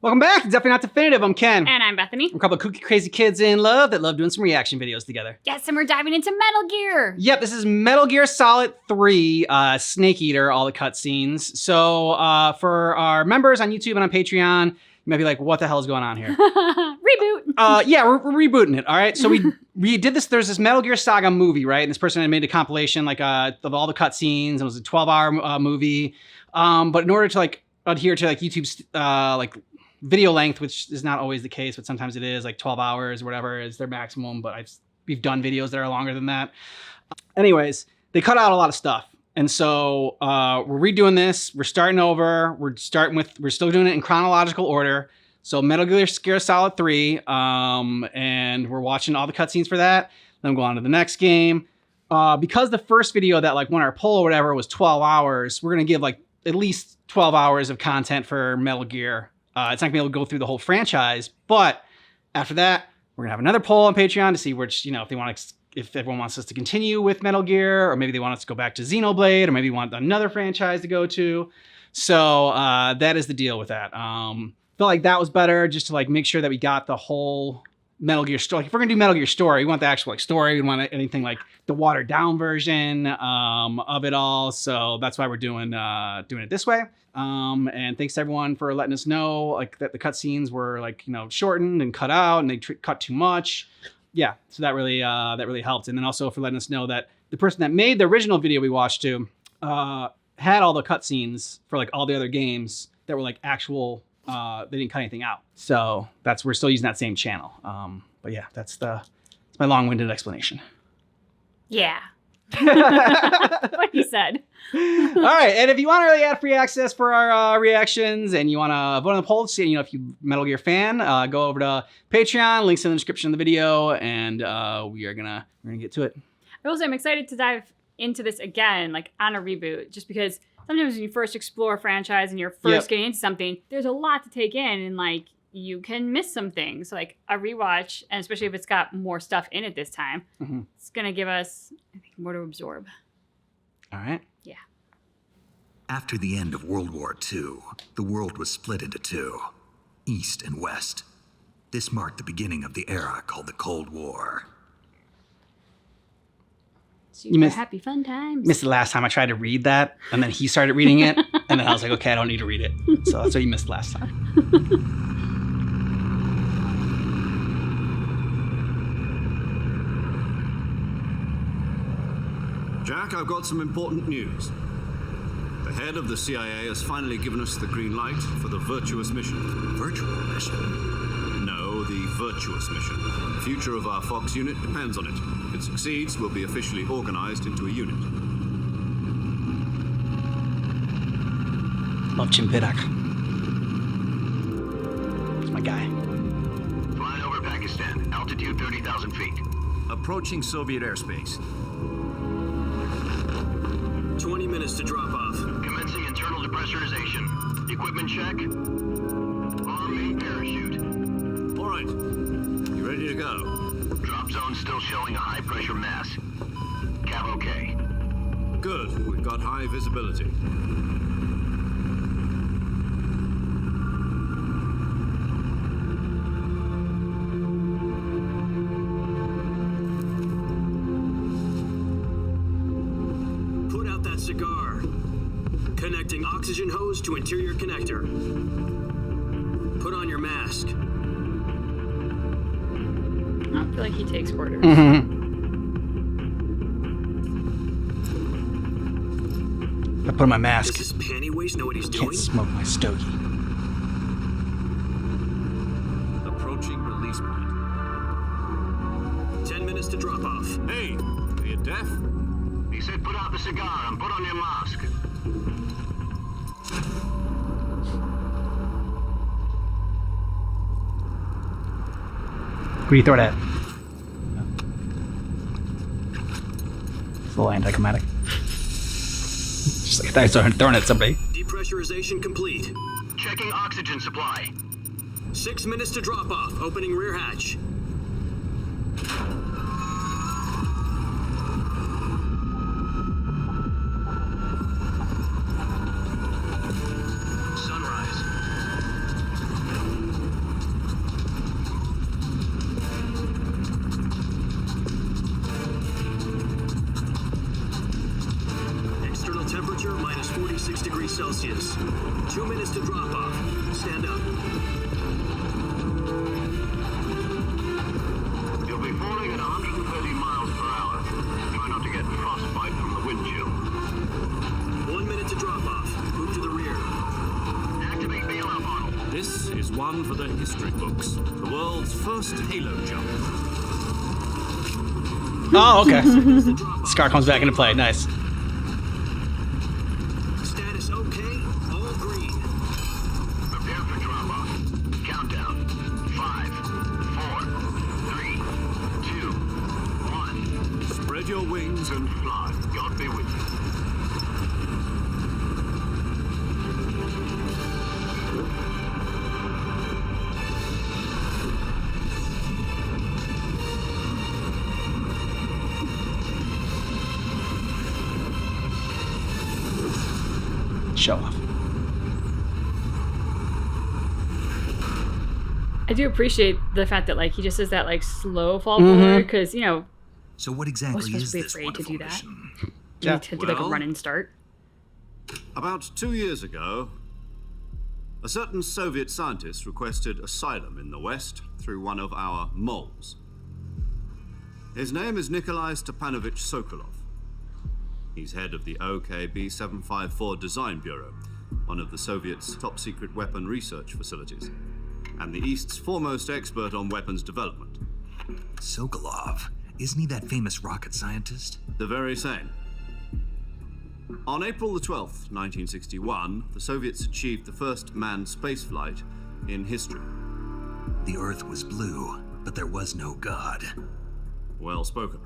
Welcome back to Definitely Not Definitive. I'm Ken. And I'm Bethany. We're a couple of kooky, crazy kids in love that love doing some reaction videos together. Yes, and we're diving into Metal Gear. Yep, this is Metal Gear Solid 3, Snakeeater, all the cutscenes. So for our members on YouTube and on Patreon, you might be like, what the hell is going on here? Reboot. Yeah, we're rebooting it, all right? So we did this, there's this Metal Gear Saga movie, right? And this person had made a compilation like of all the cutscenes. It was a 12-hour movie. But in order to like adhere to like YouTube's like video length, which is not always the case, but sometimes it is, like 12 hours or whatever is their maximum, but we've done videos that are longer than that. Anyways, they cut out a lot of stuff. And so we're redoing this. We're starting over. We're still doing it in chronological order. So Metal Gear Solid 3, and we're watching all the cutscenes for that. Then go on to the next game. Because the first video that like won our poll or whatever was 12 hours, we're gonna give like at least 12 hours of content for Metal Gear. It's not gonna be able to go through the whole franchise, but after that, we're gonna have another poll on Patreon to see which, if they want to, if everyone wants us to continue with Metal Gear, or maybe they want us to go back to Xenoblade, or maybe want another franchise to go to. So that is the deal with that. Felt like that was better just to like make sure that we got the whole Metal Gear story. If we're gonna do Metal Gear story, we want the actual like story. We want anything like the watered down version of it all. So that's why we're doing it this way. And thanks to everyone for letting us know like that the cutscenes were like shortened and cut out, and they cut too much. Yeah, so that really helped. And then also for letting us know that the person that made the original video we watched had all the cutscenes for like all the other games that were like actual. They didn't cut anything out, so we're still using that same channel. But yeah, that's my long-winded explanation. Yeah. What he said. All right, and if you want early ad-free access for our reactions, and you want to vote on the poll, see if you're a Metal Gear fan, go over to Patreon. Links in the description of the video, and we're gonna get to it. I will say I'm excited to dive into this again, like on a reboot, just because sometimes when you first explore a franchise and you're first getting into something, there's a lot to take in, and like you can miss some things. So like a rewatch, and especially if it's got more stuff in it this time, it's gonna give us, I think, more to absorb. All right. Yeah. After the end of World War II, the world was split into two, East and West. This marked the beginning of the era called the Cold War. Super happy fun times. Missed the last time I tried to read that, and then he started reading it, and then I was like, okay, I don't need to read it. So that's what you missed last time. Jack, I've got some important news. The head of the CIA has finally given us the green light for the virtuous mission. Virtual mission? No, the virtuous mission. The future of our Fox unit depends on it. If it succeeds, we'll be officially organized into a unit. Love Chimpidak. He's my guy. Flying over Pakistan, altitude 30,000 feet. Approaching Soviet airspace. 20 minutes to drop off. Commencing internal depressurization. Equipment check. Arm main parachute. All right. You ready to go? Drop zone still showing a high pressure mass. Cav okay. Good. We've got high visibility. Cigar. Connecting oxygen hose to interior connector. Put on your mask. I feel like he takes orders. I put on my mask. Does this panty waste know what he's doing? Can't smoke my stogie. Approaching release point. 10 minutes to drop off. Hey, are you deaf? He said put out the cigar and put on your mask. Who do you throw it at? It's a little anticlimactic. Just like I thought I started throwing it at somebody. Depressurization complete. Checking oxygen supply. 6 minutes to drop off. Opening rear hatch. 6 degrees Celsius. 2 minutes to drop off. Stand up. You'll be falling at 130 miles per hour. Try not to get frostbite from the wind chill. 1 minute to drop off. Move to the rear. Activate bailout model. This is one for the history books. The world's first halo jump. Oh, okay. Scar comes back into play. Nice. Status okay. All green. Prepare for drop-off. Countdown. 5, 4, 3, 2, 1. Spread your wings and Fly. God be with you. Show off. I do appreciate the fact that like he just does that like slow fall forward because So what I was exactly supposed is to be this afraid to wonderful do that. mission? You Yeah. need to do like a Well- run and start. About 2 years ago, a certain Soviet scientist requested asylum in the West through one of our moles. His name is Nikolai Stepanovich Sokolov. He's head of the OKB 754 Design Bureau, one of the Soviets' top-secret weapon research facilities, and the East's foremost expert on weapons development. Sokolov. Isn't he that famous rocket scientist? The very same. On April the 12th, 1961, the Soviets achieved the first manned spaceflight in history. The Earth was blue, but there was no God. Well spoken.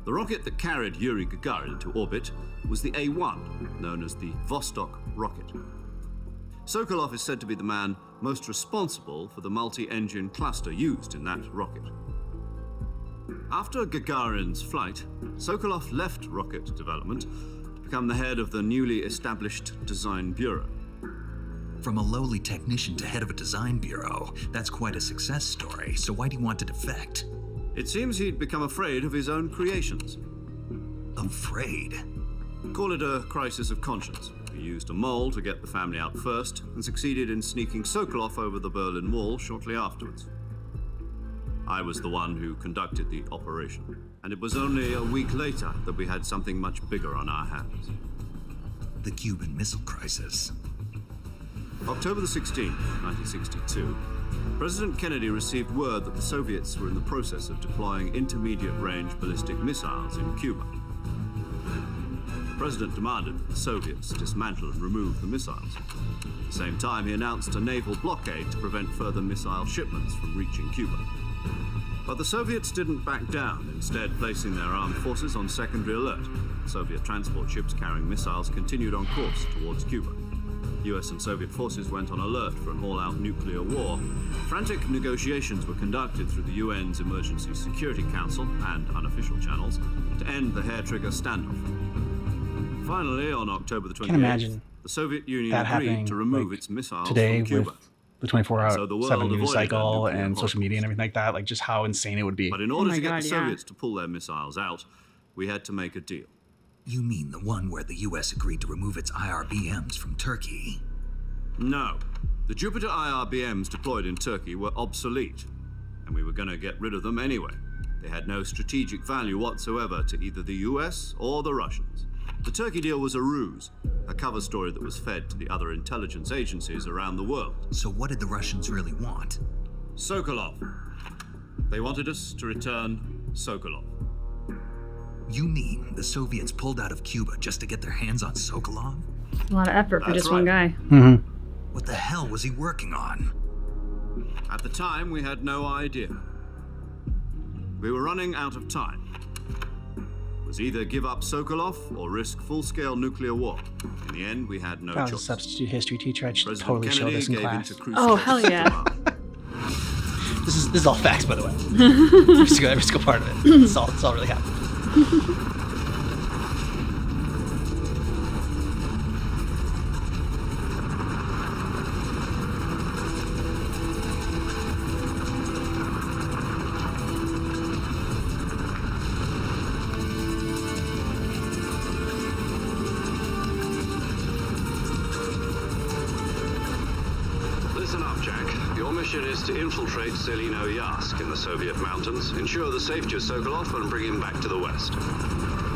The rocket that carried Yuri Gagarin to orbit was the A-1, known as the Vostok rocket. Sokolov is said to be the man most responsible for the multi-engine cluster used in that rocket. After Gagarin's flight, Sokolov left rocket development to become the head of the newly established Design Bureau. From a lowly technician to head of a design bureau, that's quite a success story. So why do you want to defect? It seems he'd become afraid of his own creations. Afraid? Call it a crisis of conscience. He used a mole to get the family out first and succeeded in sneaking Sokolov over the Berlin Wall shortly afterwards. I was the one who conducted the operation, and it was only a week later that we had something much bigger on our hands. The Cuban Missile Crisis. October the 16th, 1962, President Kennedy received word that the Soviets were in the process of deploying intermediate-range ballistic missiles in Cuba. The President demanded that the Soviets dismantle and remove the missiles. At the same time, he announced a naval blockade to prevent further missile shipments from reaching Cuba. But the Soviets didn't back down, instead placing their armed forces on secondary alert. Soviet transport ships carrying missiles continued on course towards Cuba. US and Soviet forces went on alert for an all-out nuclear war. Frantic negotiations were conducted through the UN's Emergency Security Council and unofficial channels to end the hair-trigger standoff. Finally, on October the 28th, Can't imagine the Soviet Union that agreed happening to remove like, its missiles today from Cuba. with the 24-hour So the world 7 news avoided cycle that nuclear and social media and everything like that. Like just how insane it would be. But in order my to get God, the yeah. Soviets to pull their missiles out, we had to make a deal. You mean the one where the US agreed to remove its IRBMs from Turkey? No. The Jupiter IRBMs deployed in Turkey were obsolete, and we were going to get rid of them anyway. They had no strategic value whatsoever to either the US or the Russians. The Turkey deal was a ruse, a cover story that was fed to the other intelligence agencies around the world. So what did the Russians really want? Sokolov. They wanted us to return Sokolov. You mean the Soviets pulled out of Cuba just to get their hands on Sokolov? A lot of effort for That's just one right. guy. What the hell was he working on? At the time, we had no idea. We were running out of time. It was either give up Sokolov or risk full-scale nuclear war. In the end, we had no If I was a choice. substitute history teacher, I'd just President totally show Kennedy this in gave class. into crucial Oh, hell yeah. This is all facts, by the way. Every single part of it. It's all really happened. Listen up, Jack. Your mission is to infiltrate Selino Yask in the Soviet mountains, ensure the safety of Sokolov, and bring him back to the west.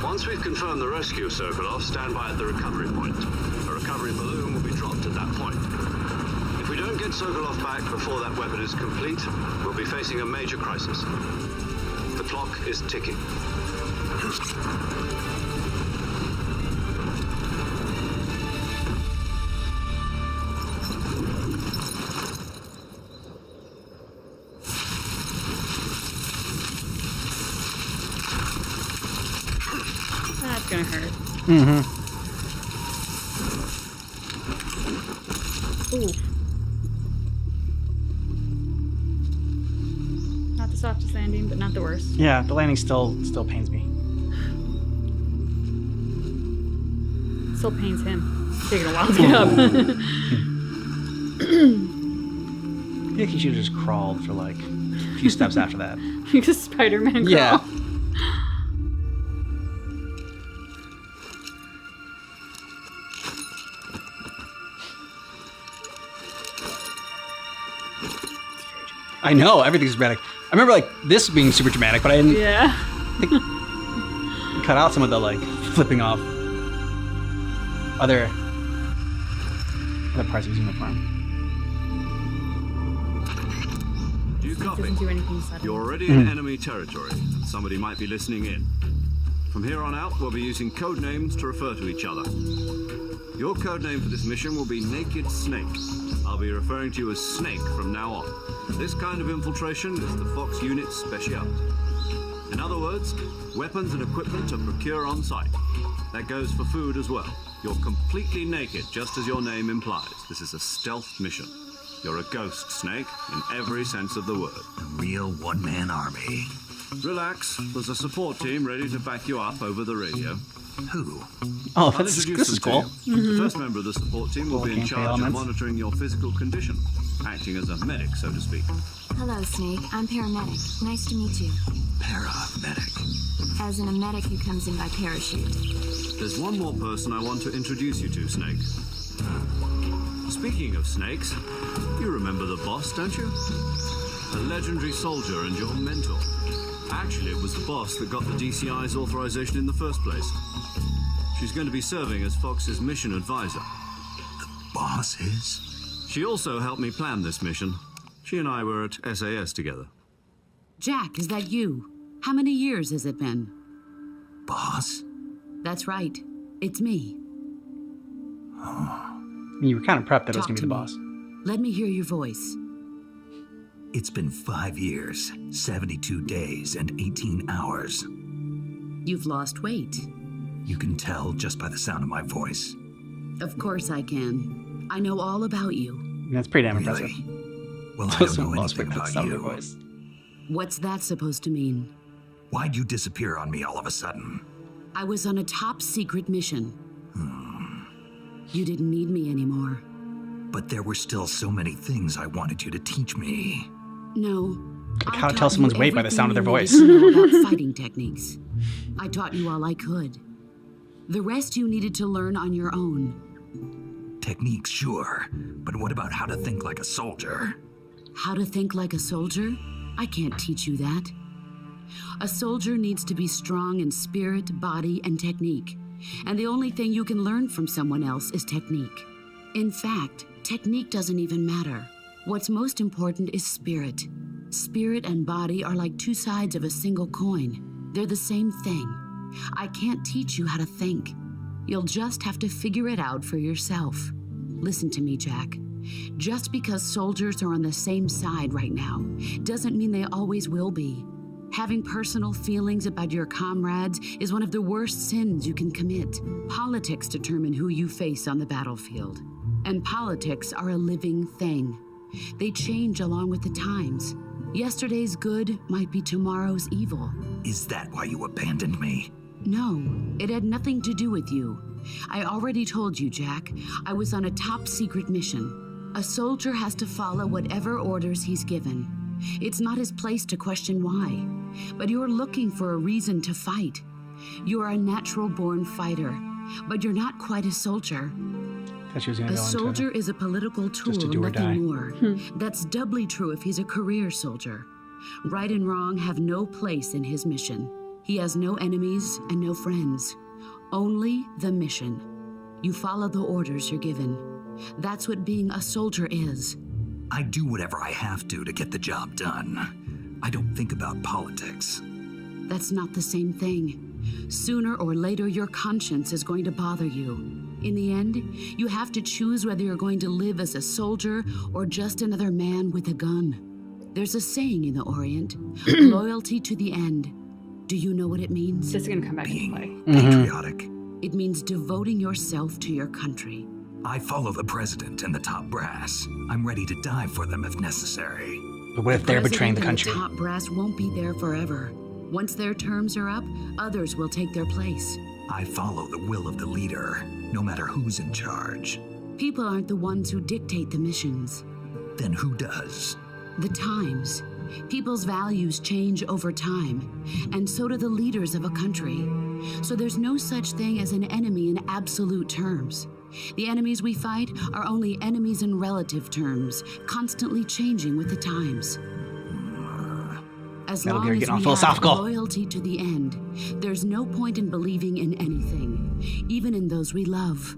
Once we've confirmed the rescue of Sokolov, stand by at the recovery point. A recovery balloon will be dropped at that point. If we don't get Sokolov back before that weapon is complete, we'll be facing a major crisis. The clock is ticking. That's gonna hurt. Mm-hmm. Ooh. Not the softest landing, but not the worst. Yeah, the landing still pains me. Still pains him. It's taking a while to get up. I think he should have just crawled for like a few steps after that. Like a Spider-Man crawl. Yeah. I know, everything's dramatic. I remember like this being super dramatic, but I didn't Yeah. cut out some of the like flipping off other parts of his uniform. Do you copy? Doesn't do anything sudden. You're already in enemy territory, and somebody might be listening in. From here on out, we'll be using code names to refer to each other. Your code name for this mission will be Naked Snake. I'll be referring to you as Snake from now on. This kind of infiltration is the Fox unit's specialty. In other words, weapons and equipment are procured on site. That goes for food as well. You're completely naked, just as your name implies. This is a stealth mission. You're a ghost, Snake, in every sense of the word. A real one-man army. Relax, there's a support team ready to back you up over the radio. Who? Oh, I'll this introduce is them cool. to you. The first member of the support team will be in Gameplay charge of elements. monitoring your physical condition, acting as a medic, so to speak. Hello, Snake. I'm paramedic. Nice to meet you. Paramedic. As in a medic who comes in by parachute. There's one more person I want to introduce you to, Snake. Speaking of snakes, you remember the boss, don't you? A legendary soldier and your mentor. Actually, it was the boss that got the DCI's authorization in the first place. She's going to be serving as Fox's mission advisor. Boss is? She also helped me plan this mission. She and I were at SAS together. Jack, is that you? How many years has it been? Boss? That's right. It's me. You were kind of prepped that it was Talk going to to be the me. boss. Let me hear your voice. It's been 5 years, 72 days, and 18 hours. You've lost weight. You can tell just by the sound of my voice. Of course I can. I know all about you. That's pretty damn impressive. Really? Well, I don't Also know lost anything weight by the about sound of her you. voice. What's that supposed to mean? Why'd you disappear on me all of a sudden? I was on a top secret mission. You didn't need me anymore. But there were still so many things I wanted you to teach me. No. Like I how to taught tell you someone's weight by the sound of their everything you voice. needed to know about fighting techniques. I taught you all I could. The rest you needed to learn on your own. Techniques, sure. But what about how to think like a soldier? How to think like a soldier? I can't teach you that. A soldier needs to be strong in spirit, body, and technique. And the only thing you can learn from someone else is technique. In fact, technique doesn't even matter. What's most important is spirit. Spirit and body are like two sides of a single coin. They're the same thing. I can't teach you how to think. You'll just have to figure it out for yourself. Listen to me, Jack. Just because soldiers are on the same side right now doesn't mean they always will be. Having personal feelings about your comrades is one of the worst sins you can commit. Politics determine who you face on the battlefield. And politics are a living thing. They change along with the times. Yesterday's good might be tomorrow's evil. Is that why you abandoned me? No, it had nothing to do with you. I already told you, Jack. I was on a top secret mission. A soldier has to follow whatever orders he's given. It's not his place to question why. But you're looking for a reason to fight. You're a natural-born fighter, but you're not quite a soldier. Thought she was gonna A go into soldier is a political tool, to do or die. nothing more. That's doubly true if he's a career soldier. Right and wrong have no place in his mission. He has no enemies and no friends. Only the mission. You follow the orders you're given. That's what being a soldier is. I do whatever I have to get the job done. I don't think about politics. That's not the same thing. Sooner or later, your conscience is going to bother you. In the end, you have to choose whether you're going to live as a soldier or just another man with a gun. There's a saying in the Orient, loyalty to the end. Do you know what it means? This is gonna come back into play. Patriotic. It means devoting yourself to your country. I follow the president and the top brass. I'm ready to die for them if necessary. But what if they're betraying the President country? and the top brass won't be there forever. Once their terms are up, others will take their place. I follow the will of the leader, no matter who's in charge. People aren't the ones who dictate the missions. Then who does? The times. People's values change over time, and so do the leaders of a country. So there's no such thing as an enemy in absolute terms. The enemies we fight are only enemies in relative terms, constantly changing with the times. As Metal long Gear as getting all we philosophical. have loyalty to the end, there's no point in believing in anything, even in those we love.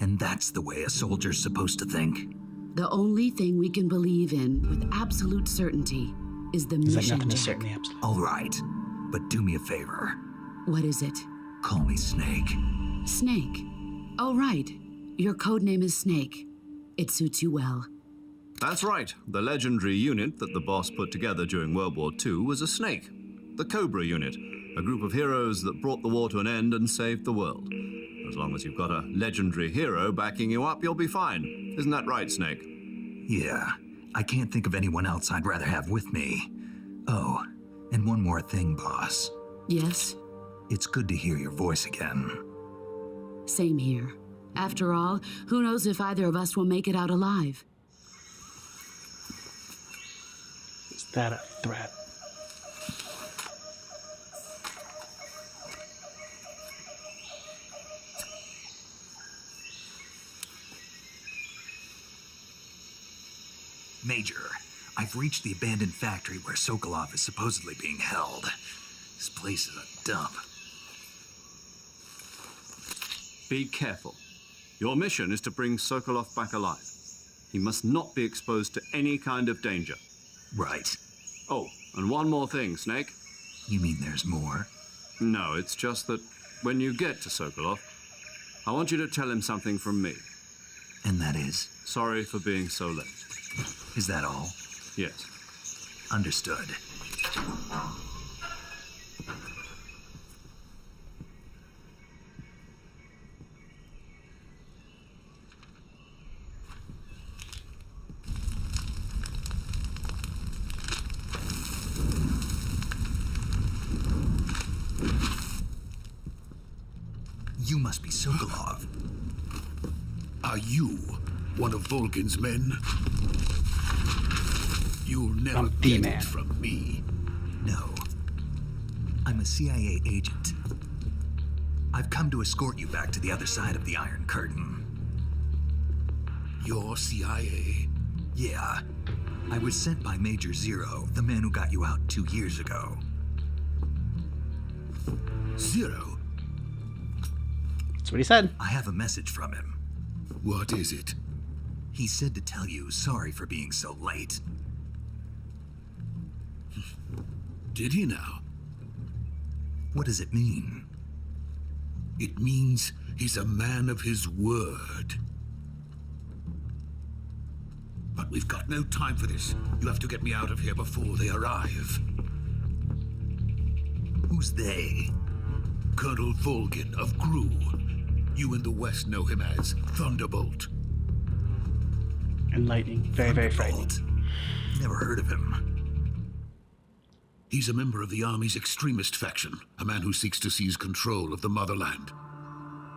And that's the way a soldier's supposed to think. The only thing we can believe in with absolute certainty is the Is that mission, nothing to Jack. certainly absolute? All right, but do me a favor. What is it? Call me Snake. Snake. Oh, right. Your code name is Snake. It suits you well. That's right. The legendary unit that the boss put together during World War II was a snake. The Cobra unit, a group of heroes that brought the war to an end and saved the world. As long as you've got a legendary hero backing you up, you'll be fine. Isn't that right, Snake? Yeah, I can't think of anyone else I'd rather have with me. Oh, and one more thing, boss. Yes? It's good to hear your voice again. Same here. After all, who knows if either of us will make it out alive? Is that a threat? Major, I've reached the abandoned factory where Sokolov is supposedly being held. This place is a dump. Be careful. Your mission is to bring Sokolov back alive. He must not be exposed to any kind of danger. Right. Oh, and one more thing, Snake. You mean there's more? No, it's just that when you get to Sokolov, I want you to tell him something from me. And that is? Sorry for being so late. Is that all? Yes. Understood. You must be Sokolov. Are you one of Volgin's men? You'll never I'm the get man. it from me. No. I'm a CIA agent. I've come to escort you back to the other side of the Iron Curtain. You're CIA? Yeah. I was sent by Major Zero, the man who got you out 2 years ago. Zero? That's what he said. I have a message from him. What is it? He said to tell you sorry for being so late. Did he now? What does it mean? It means he's a man of his word. But we've got no time for this. You have to get me out of here before they arrive. Who's they? Colonel Volgin of GRU. You in the West know him as Thunderbolt. And lightning. Very, very frightening. Thunderbolt. Never heard of him. He's a member of the Army's extremist faction, a man who seeks to seize control of the motherland.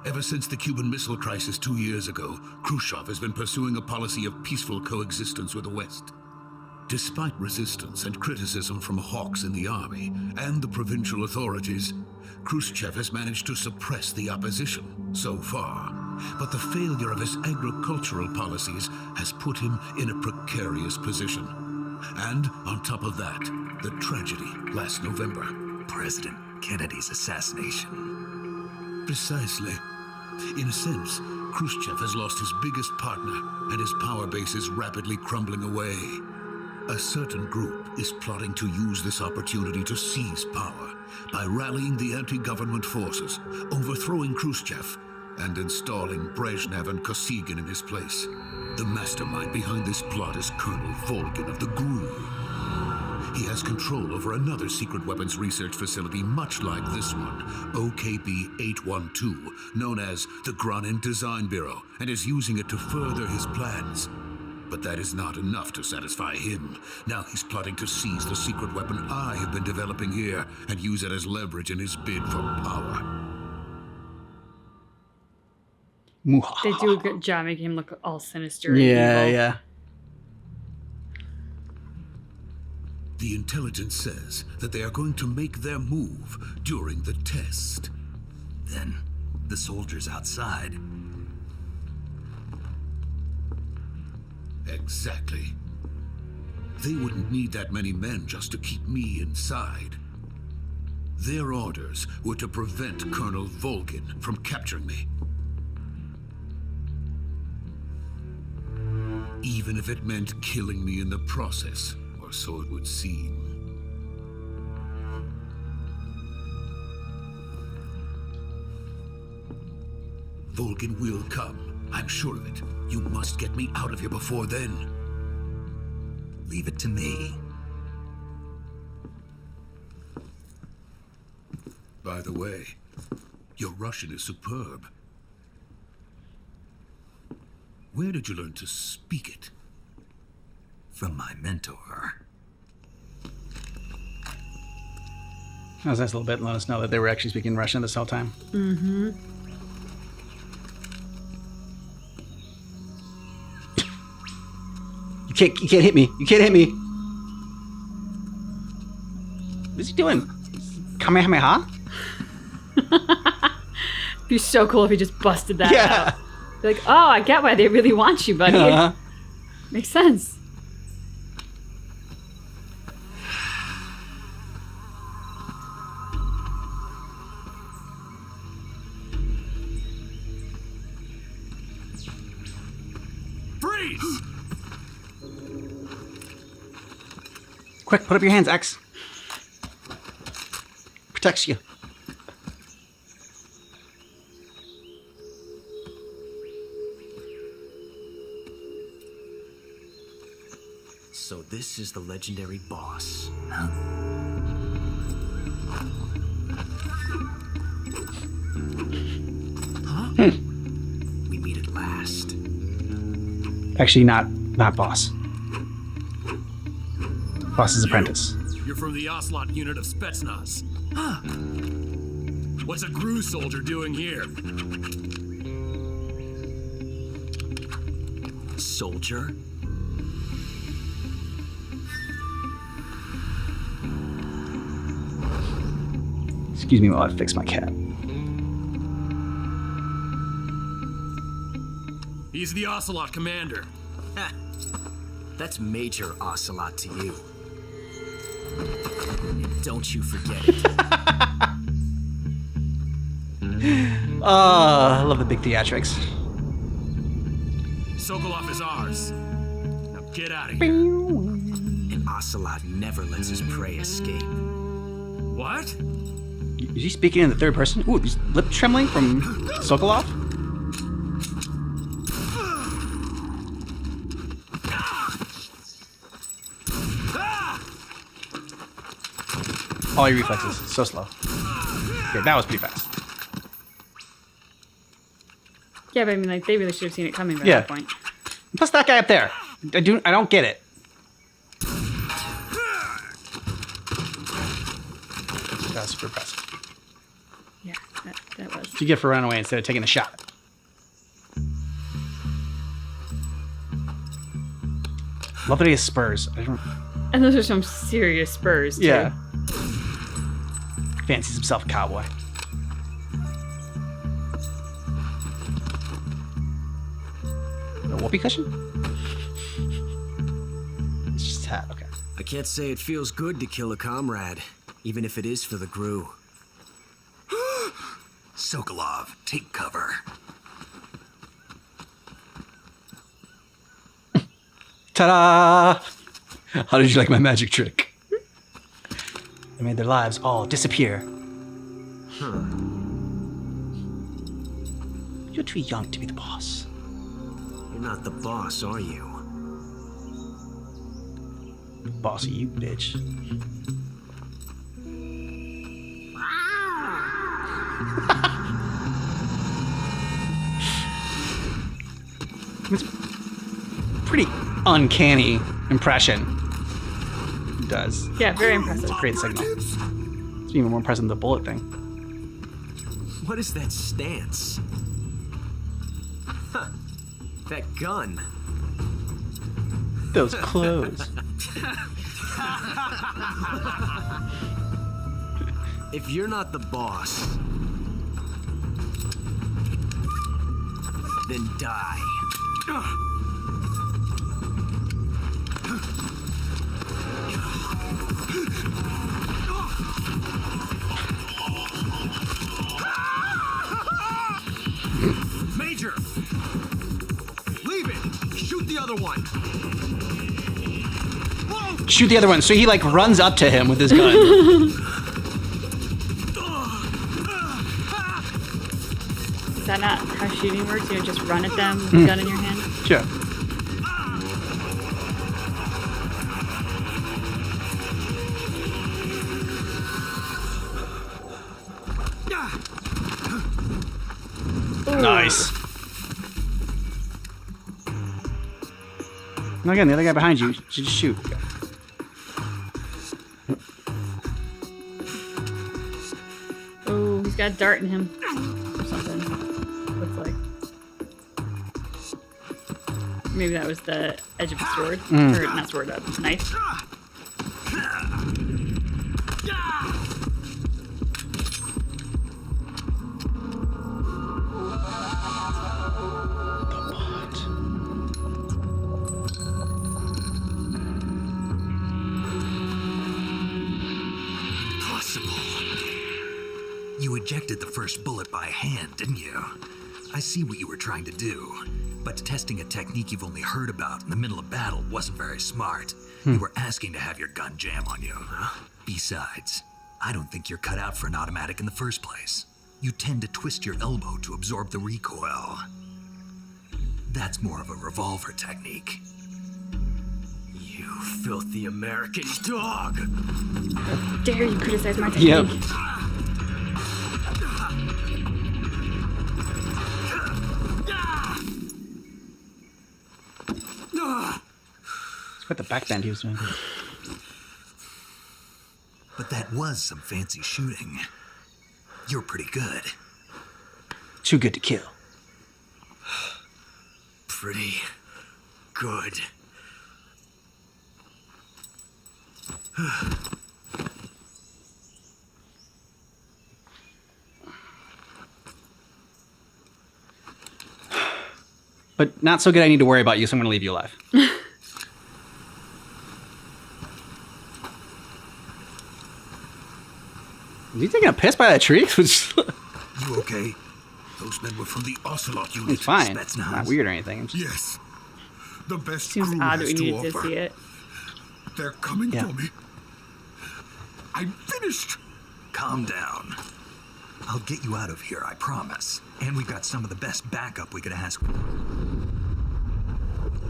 Ever since the Cuban Missile Crisis 2 years ago, Khrushchev has been pursuing a policy of peaceful coexistence with the West. Despite resistance and criticism from hawks in the army and the provincial authorities, Khrushchev has managed to suppress the opposition so far. but the failure of his agricultural policies has put him in a precarious position. And on top of that, the tragedy last November. President Kennedy's assassination. Precisely. In a sense, Khrushchev has lost his biggest partner, and his power base is rapidly crumbling away. A certain group is plotting to use this opportunity to seize power by rallying the anti-government forces, overthrowing Khrushchev, and installing Brezhnev and Kosygin in his place. The mastermind behind this plot is Colonel Volgin of the GRU. He has control over another secret weapons research facility much like this one, OKB-812, known as the Granin Design Bureau, and is using it to further his plans. But that is not enough to satisfy him. Now he's plotting to seize the secret weapon I have been developing here and use it as leverage in his bid for power. They do a good job making him look all sinister and Yeah, evil. yeah. The intelligence says that they are going to make their move during the test. Then, the soldiers outside. Exactly. They wouldn't need that many men just to keep me inside. Their orders were to prevent Colonel Volgin from capturing me. Even if it meant killing me in the process, or so it would seem. Volgin will come, I'm sure of it. You must get me out of here before then. Leave it to me. By the way, your Russian is superb. Where did you learn to speak it? From my mentor. That was nice a little bit. Let us know that they were actually speaking Russian this whole time. Mm-hmm. You can't hit me. You can't hit me. What's he doing? Kamehameha? It'd be so cool if he just busted that Yeah. out. Be like, oh, I get why they really want you, buddy. Makes sense. Freeze! Quick, put up your hands, X. Protects you. So this is the legendary boss. Huh? We meet at last. Actually, not boss. Boss's apprentice. You're from the Ocelot unit of Spetsnaz. Huh. What's a GRU soldier doing here? Soldier? Excuse me while I fix my cat. He's the Ocelot commander. Ha. That's Major Ocelot to you. And don't you forget it. I love the big theatrics. Sokolov is ours. Now get out of here. And Ocelot never lets his prey escape. What? Is he speaking in the third person? Ooh, these lip trembling from Sokolov? All your reflexes, so slow. Okay, that was pretty fast. Yeah, but I mean, like, they really should have seen it coming by Yeah. that point. Plus that guy up there. I don't get it. That was super impressive. Yeah, that was. What you get for running away instead of taking a shot? Love that he has spurs. And those are some serious spurs, too. Yeah. Fancies himself a cowboy. A whoopee cushion? It's just a hat, okay. I can't say it feels good to kill a comrade, even if it is for the GRU. Sokolov, take cover. Ta-da! How did you like my magic trick? I made their lives all disappear. You're too young to be the boss. You're not the boss, are you? Boss of you, bitch. It's pretty uncanny impression. It does. Yeah, very impressive. Great signal. It's even more impressive than the bullet thing. What is that stance? Huh. That gun. Those clothes. If you're not the boss, then die. Major! Leave it! Shoot the other one! Shoot the other one. So he like runs up to him with his gun. Is that not how shooting works? You just run at them with a gun in your hand? Sure. Nice. Now again, the other guy behind you should just shoot. Oh, he's got a dart in him. Or something. Looks like. Maybe that was the edge of a sword. Or not sword, a knife. You ejected the first bullet by hand, didn't you? I see what you were trying to do, but testing a technique you've only heard about in the middle of battle wasn't very smart. You were asking to have your gun jam on you. Besides, I don't think you're cut out for an automatic in the first place. You tend to twist your elbow to absorb the recoil. That's more of a revolver technique. You filthy American dog! How dare you criticize my technique? Yep. It's quite the backbend he was doing. But that was some fancy shooting. You're pretty good. Too good to kill. Pretty good. But not so good I need to worry about you, so I'm going to leave you alive. Is he taking a piss by that tree? You okay? Those men were from the Ocelot unit. It's fine. Spetsnaz. It's not weird or anything. Yes. The best Seems crew odd that has we to needed to offer. see it. They're coming Yeah. for me. I'm finished. Calm down. I'll get you out of here, I promise. And we've got some of the best backup we could ask.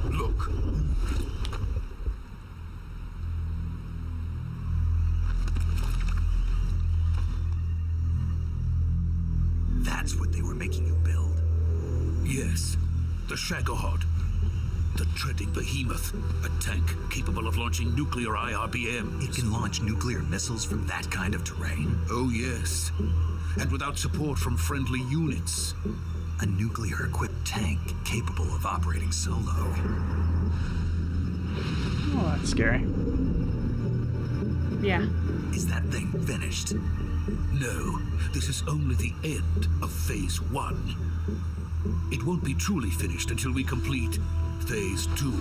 Look. That's what they were making you build. Yes. The Shagohod. The treading behemoth. A tank capable of launching nuclear IRBMs. It can launch nuclear missiles from that kind of terrain. Oh, yes. And without support from friendly units. A nuclear-equipped tank capable of operating solo. Oh, that's scary. Yeah. Is that thing finished? No, this is only the end of Phase 1. It won't be truly finished until we complete Phase 2.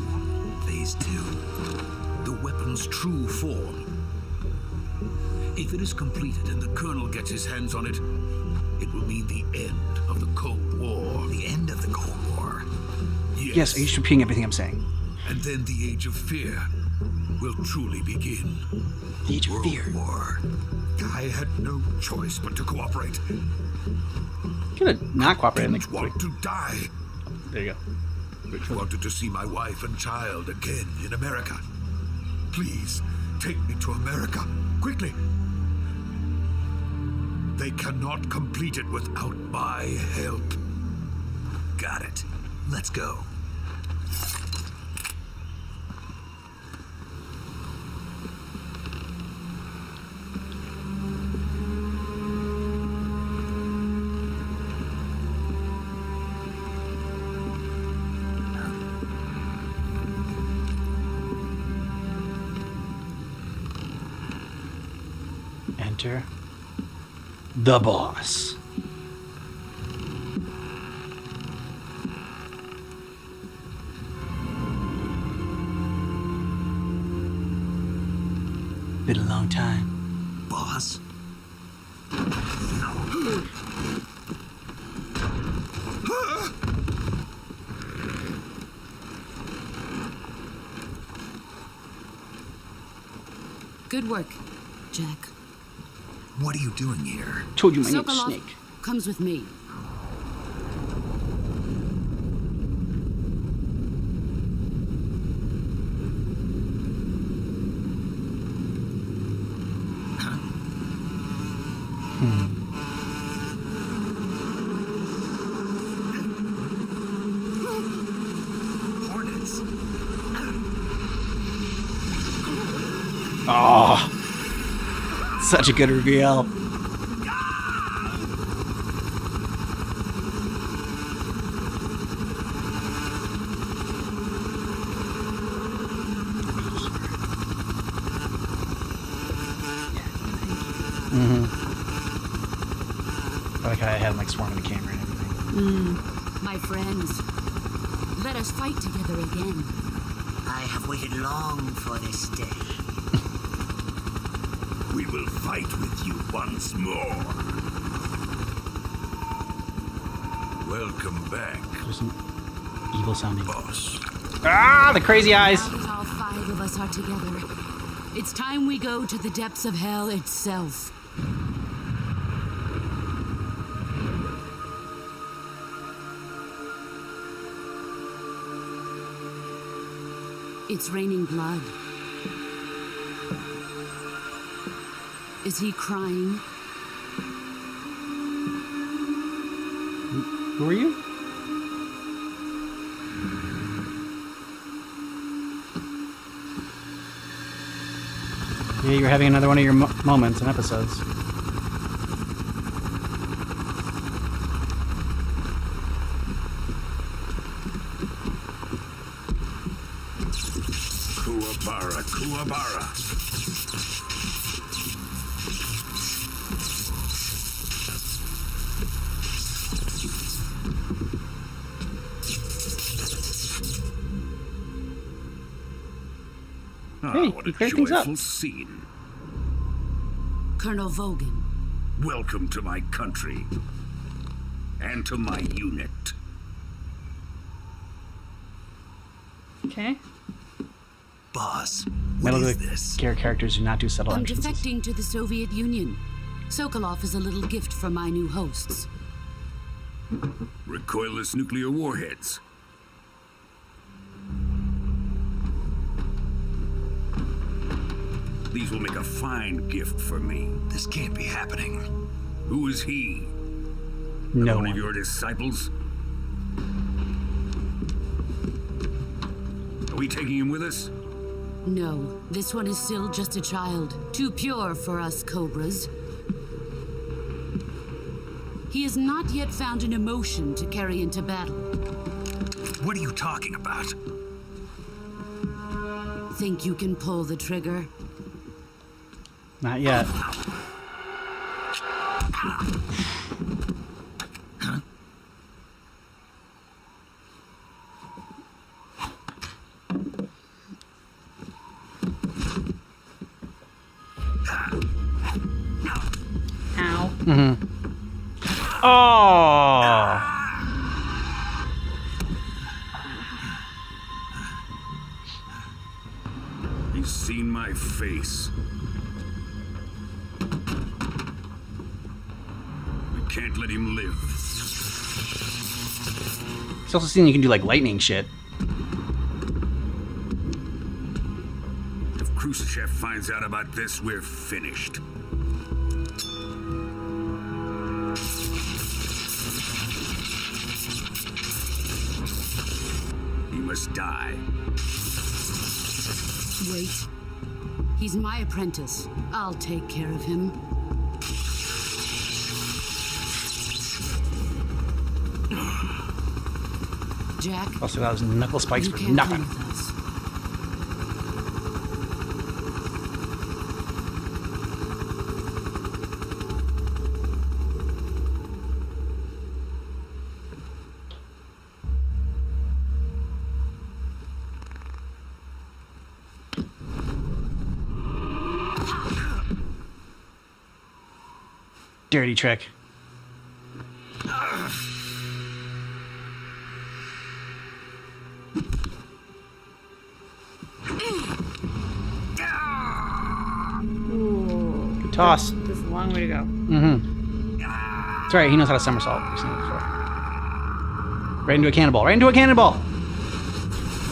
Phase 2. The weapon's true form. If it is completed and the Colonel gets his hands on it, it will mean the end of the Cold War. The end of the Cold War? Yes, are you just repeating everything I'm saying? And then the Age of Fear will truly begin. The Age of Fear. War. I had no choice but to cooperate. Could have not cooperated. I didn't want to die. There you go. I wanted to see my wife and child again in America. Please, take me to America, quickly. They cannot complete it without my help. Got it. Let's go. Enter the boss. Been a long time. Boss? Good work, Jack. What are you doing here? Told you my name's Sokolov Snake. comes with me. Hornets. Oh, such a good reveal. I like how I had him like swarming the camera and everything. My friends, let us fight together again. I have waited long for this day. We will fight with you once more. Welcome back, There's some evil sounding. boss. Ah, the crazy eyes. Now that all 5 of us are together, it's time we go to the depths of hell itself. It's raining blood. Is he crying? Who are you? Yeah, you're having another one of your moments and episodes. Kuwabara, Kuwabara. Hey, what you a cleared things up. joyful scene. Colonel Vogan. Welcome to my country. And to my unit. Okay. Boss, what Metal is Gear this? characters do not do subtle I'm entrances. defecting to the Soviet Union. Sokolov is a little gift for my new hosts. Recoilless nuclear warheads. These will make a fine gift for me. This can't be happening. Who is he? No One of one. your disciples? Are we taking him with us? No, this one is still just a child. Too pure for us Cobras. He has not yet found an emotion to carry into battle. What are you talking about? Think you can pull the trigger? Not yet. Oh. He's seen my face. We can't let him live. He's also seen you can do like lightning shit. If Khrushchev finds out about this, we're finished. He must die. Wait. He's my apprentice. I'll take care of him. Jack. Also got his knuckle spikes you for can't nothing. come with us. Dirty trick. Good toss. This is a long way to go. It's alright, he knows how to somersault. We've seen it before. Right into a cannonball. Right into a cannonball!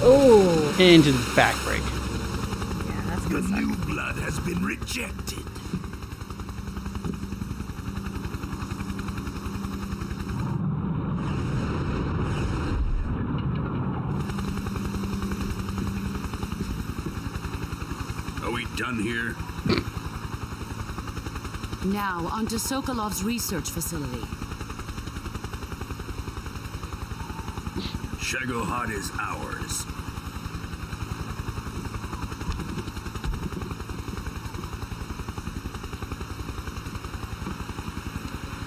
Oh. Into the back break. Yeah, that's The gonna suck. new blood has been rejected. Are we done here? Now, on to Sokolov's research facility. Shagohod is ours.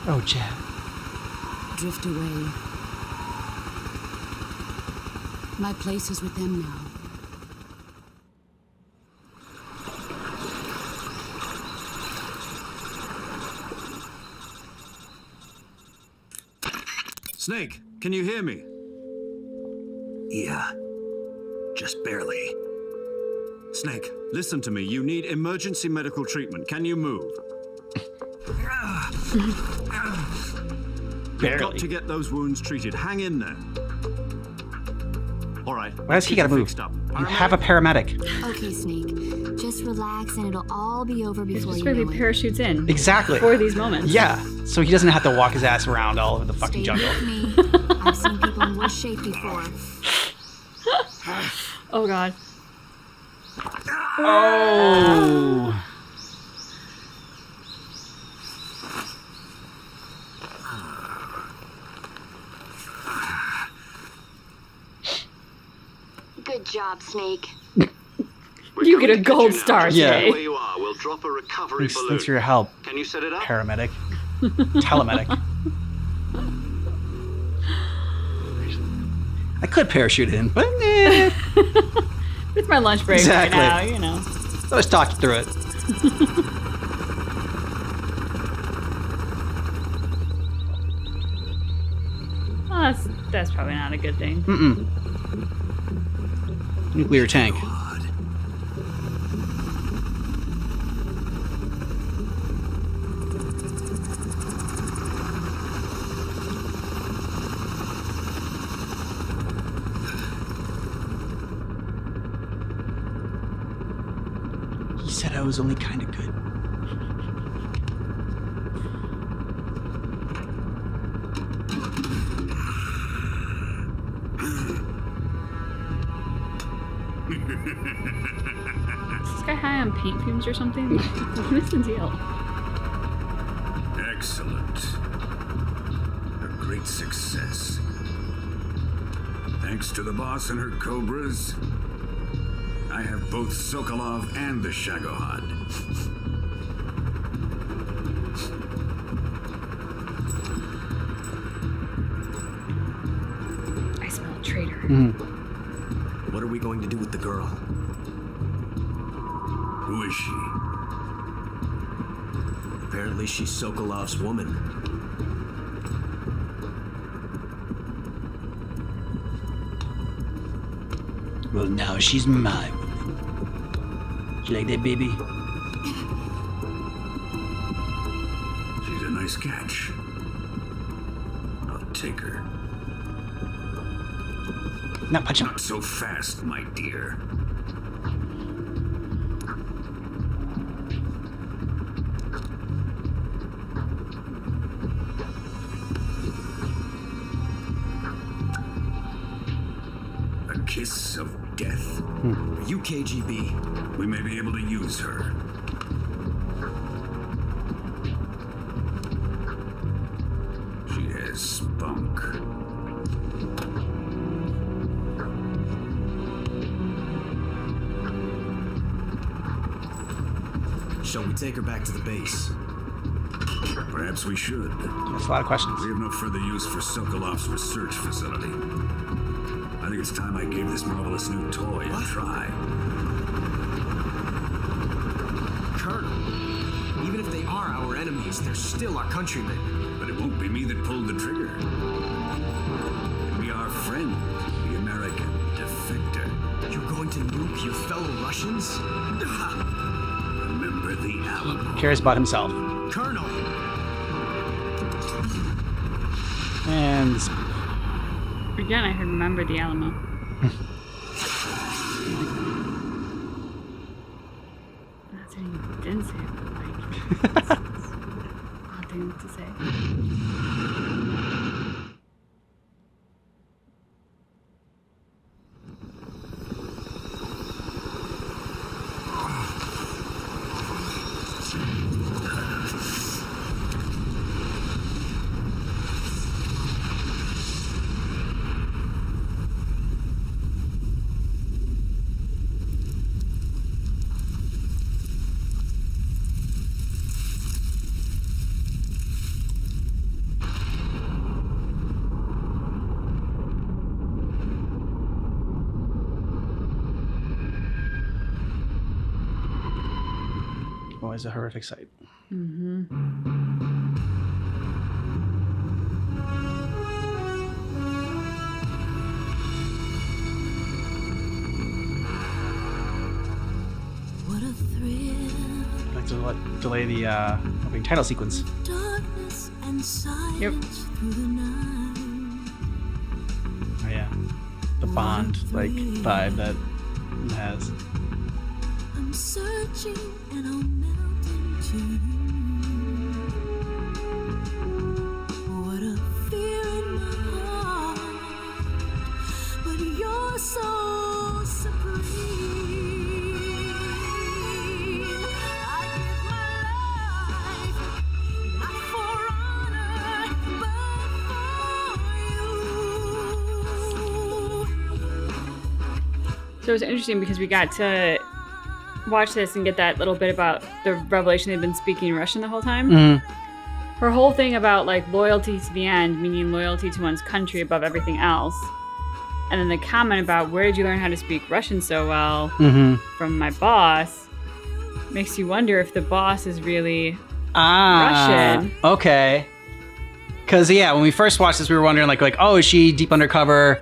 Oh, Chad. Drift away. My place is with them now. Snake, can you hear me? Yeah. Just barely. Snake, listen to me. You need emergency medical treatment. Can you move? You've got to get those wounds treated. Hang in there. All right. Why does he gotta move? You have a paramedic. Okay, Snake. Just relax and it'll all be over before Just you really know it. parachutes in. Exactly. For these moments. Yeah, so he doesn't have to walk his ass around all over the fucking Stay jungle. with me. I've seen people in worse shape before. Oh god. Oh. Good job, Snake. You get a gold star Yeah. today. Where you are, we'll drop a recovery balloon. Thanks for your help, Can you set it up? paramedic. Telemedic. I could parachute in, but eh. It's my lunch break Exactly. right now, you know. Let's talk you through it. Oh, that's probably not a good thing. Nuclear tank. He said I was only kind of good. Is this guy high on paint fumes or something? What is the deal? Excellent. A great success. Thanks to the boss and her cobras, I have both Sokolov and the Shagohod. I smell a traitor. What are we going to do with the girl? Who is she? Apparently she's Sokolov's woman. Well, now she's my woman. You like that, baby? She's a nice catch. I'll take her. Not punch him. Not so fast, my dear. A kiss of death. Are you KGB? We may be able to use her. She has spunk. Shall we take her back to the base? Perhaps we should. That's a lot of questions. We have no further use for Sokolov's research facility. I think it's time I gave this marvelous new toy a try. Colonel, even if they are our enemies, they're still our countrymen. But it won't be me that pulled the trigger. It'll be our friend, the American defector. You're going to nuke your fellow Russians? Remember the Alamo. Cares about himself. Colonel! And Again, I heard remember the Alamo. Not saying you didn't say it, but like, odd thing to say. always a horrific sight. Mm-hmm. What a thrill. I'd like to delay the opening title sequence. Darkness and silence through the night. Oh yeah, the Bond like vibe that it has. I'm searching and I'm melting to you. What a fear in my heart, but you're so supreme. I give my life, not for honor, but for you. So it was interesting because we got to watch this and get that little bit about the revelation they've been speaking Russian the whole time. Mm-hmm. Her whole thing about like loyalty to the end, meaning loyalty to one's country above everything else. And then the comment about where did you learn how to speak Russian so well from my boss makes you wonder if the boss is really Russian. Okay. Because yeah, when we first watched this, we were wondering like oh, is she deep undercover,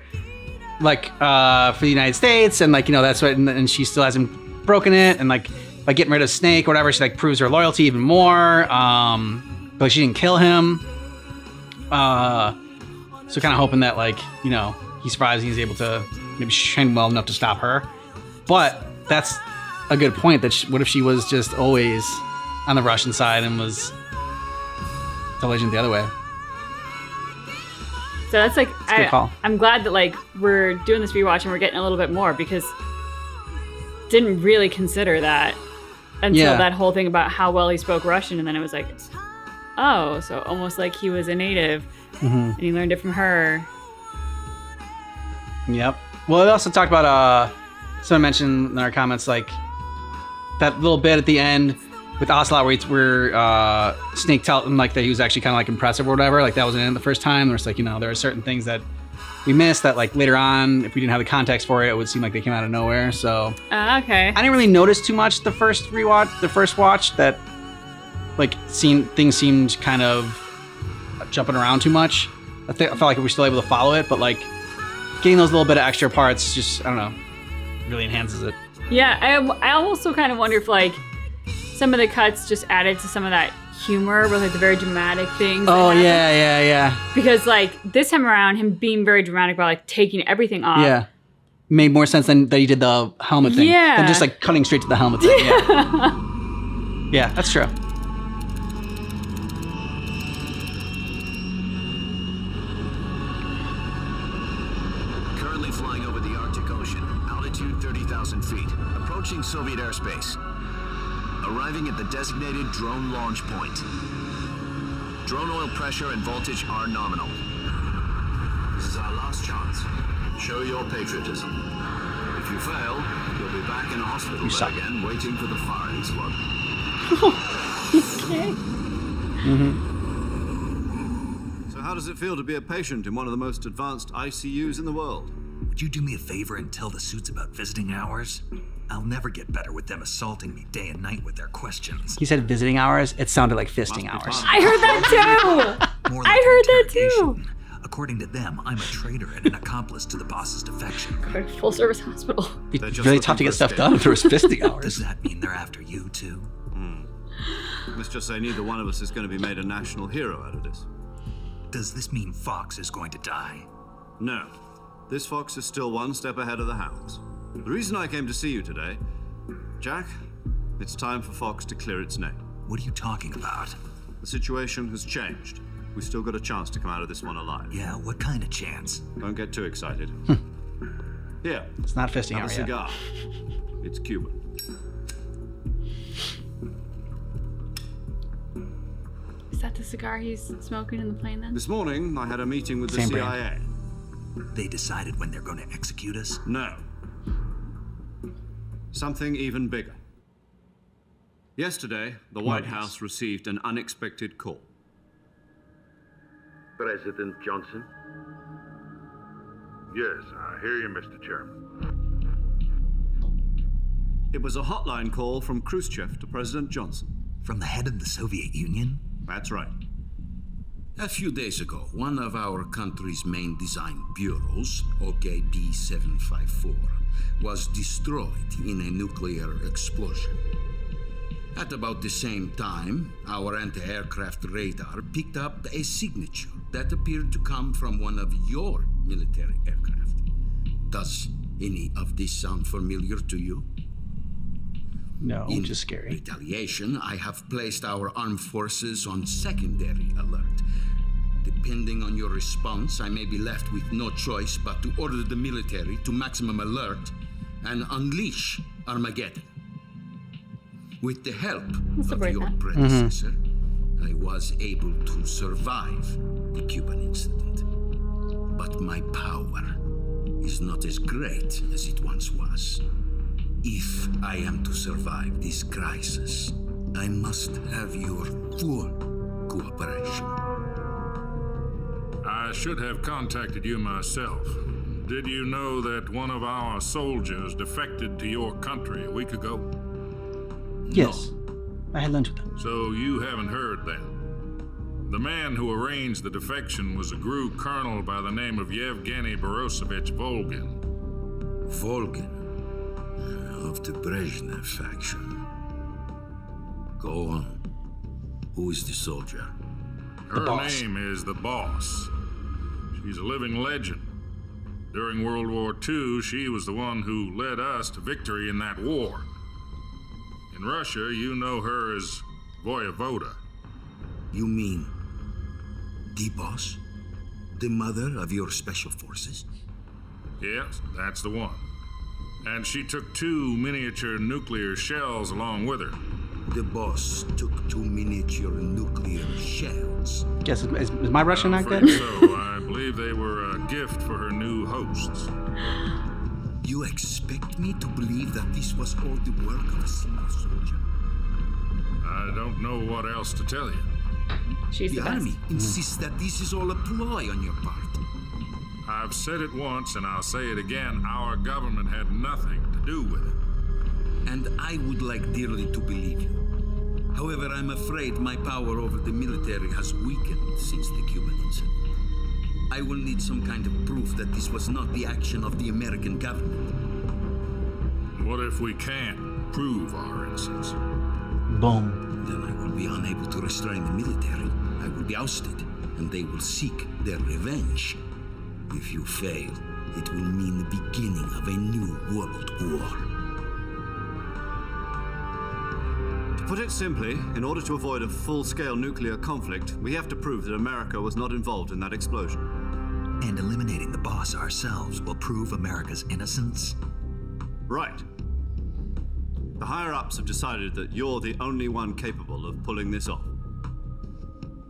like for the United States, and like that's what, and she still hasn't broken it, and like by getting rid of Snake or whatever, she like proves her loyalty even more. But she didn't kill him. So kind of hoping that like he survives and he's able to maybe train well enough to stop her. But that's a good point. That what if she was just always on the Russian side and was intelligent the other way? So that's like a good call. I'm glad that like we're doing this rewatch and we're getting a little bit more, because didn't really consider that until that whole thing about how well he spoke Russian, and then it was like, oh, so almost like he was a native and he learned it from her. Yep. Well, we also talked about someone mentioned in our comments like that little bit at the end with Ocelot where Snake told him like that he was actually kind of like impressive or whatever. Like that wasn't in the first time. There's like there are certain things that we missed that like later on, if we didn't have the context for it, it would seem like they came out of nowhere. So Okay. I didn't really notice too much the first watch that like things seemed kind of jumping around too much. I felt like we were still able to follow it, but like getting those little bit of extra parts just, I don't know, really enhances it. Yeah, I also kind of wonder if like some of the cuts just added to some of that humor with like the very dramatic things. Oh yeah. Because like this time around, him being very dramatic about like taking everything off. Yeah. Made more sense than that he did the helmet thing. Yeah. Than just like cutting straight to the helmet thing. Yeah. Yeah, that's true. Currently flying over the Arctic Ocean, altitude 30,000 feet, approaching Soviet airspace. Arriving at the designated drone launch point. Drone oil pressure and voltage are nominal. This is our last chance. Show your patriotism. If you fail, you'll be back in a hospital bed again, waiting for the firing squad. Okay. So how does it feel to be a patient in one of the most advanced ICUs in the world? Would you do me a favor and tell the suits about visiting hours? I'll never get better with them assaulting me day and night with their questions. He said visiting hours. It sounded like fisting hours. I heard that too. More like I heard that too. interrogation. According to them, I'm a traitor and an accomplice to the boss's defection. Full service hospital. It's really tough to get stuff done if there was fisting hours. Does that mean they're after you too? Let's just say neither one of us is going to be made a national hero out of this. Does this mean Fox is going to die? No. This fox is still one step ahead of the hounds. The reason I came to see you today, Jack, it's time for Fox to clear its name. What are you talking about? The situation has changed. We've still got a chance to come out of this one alive. Yeah, what kind of chance? Don't get too excited. Here. It's not fisting have hour a yet. cigar. It's Cuban. Is that the cigar he's smoking in the plane then? This morning, I had a meeting with the Same CIA. They decided when they're going to execute us? No. Something even bigger. Yesterday, the White House received an unexpected call. President Johnson? Yes, I hear you, Mr. Chairman. It was a hotline call from Khrushchev to President Johnson. From the head of the Soviet Union? That's right. A few days ago, one of our country's main design bureaus, OKB 754, was destroyed in a nuclear explosion. At about the same time, our anti-aircraft radar picked up a signature that appeared to come from one of your military aircraft. Does any of this sound familiar to you? No, In just scary. retaliation, I have placed our armed forces on secondary alert. Depending on your response, I may be left with no choice but to order the military to maximum alert and unleash Armageddon. With the help of your predecessor, I was able to survive the Cuban incident. But my power is not as great as it once was. If I am to survive this crisis, I must have your full cooperation. I should have contacted you myself. Did you know that one of our soldiers defected to your country a week ago? Yes. I had lunch with them. So you haven't heard then. The man who arranged the defection was a GRU colonel by the name of Yevgeny Borosovich Volgin. Volgin? Of the Brezhnev faction. Go on. Who is the soldier? Her name is the Boss. She's a living legend. During World War II, she was the one who led us to victory in that war. In Russia, you know her as Voyevoda. You mean the Boss? The mother of your special forces? Yes, that's the one. And she took 2 miniature nuclear shells along with her. The Boss took 2 miniature nuclear shells. Guess is my Russian not I'm good? afraid so. I believe they were a gift for her new hosts. You expect me to believe that this was all the work of a single soldier? I don't know what else to tell you. She's the army insists that this is all a ploy on your part. I've said it once and I'll say it again. Our government had nothing to do with it. And I would like dearly to believe you. However, I'm afraid my power over the military has weakened since the Cuban incident. I will need some kind of proof that this was not the action of the American government. What if we can't prove our innocence? Boom. Then I will be unable to restrain the military. I will be ousted, and they will seek their revenge. If you fail, it will mean the beginning of a new world war. To put it simply, in order to avoid a full-scale nuclear conflict, we have to prove that America was not involved in that explosion. And eliminating the boss ourselves will prove America's innocence? Right. The higher-ups have decided that you're the only one capable of pulling this off.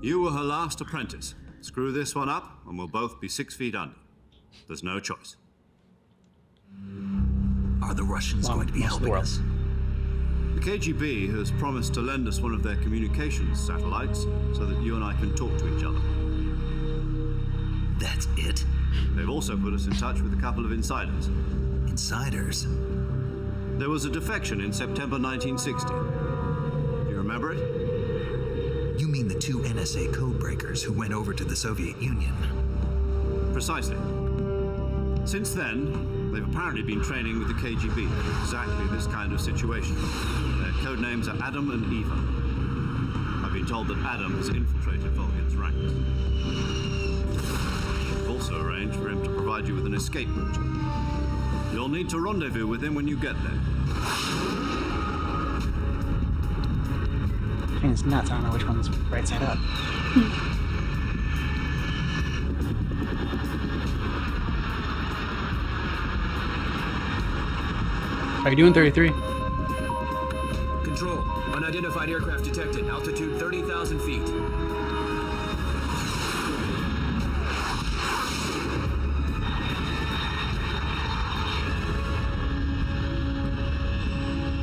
You were her last apprentice. Screw this one up, and we'll both be 6 feet under. There's no choice. Are the Russians going to be helping us? The KGB has promised to lend us one of their communications satellites so that you and I can talk to each other. That's it? They've also put us in touch with a couple of insiders. Insiders? There was a defection in September 1960. Do you remember it? You mean the 2 NSA codebreakers who went over to the Soviet Union? Precisely. Since then, they've apparently been training with the KGB for exactly this kind of situation. Their code names are Adam and Eva. I've been told that Adam has infiltrated Volgin's ranks. We've also arranged for him to provide you with an escape route. You'll need to rendezvous with him when you get there. I think it's nuts. I don't know which one's right side up. How you doing, 33? Control. Unidentified aircraft detected. Altitude 30,000 feet.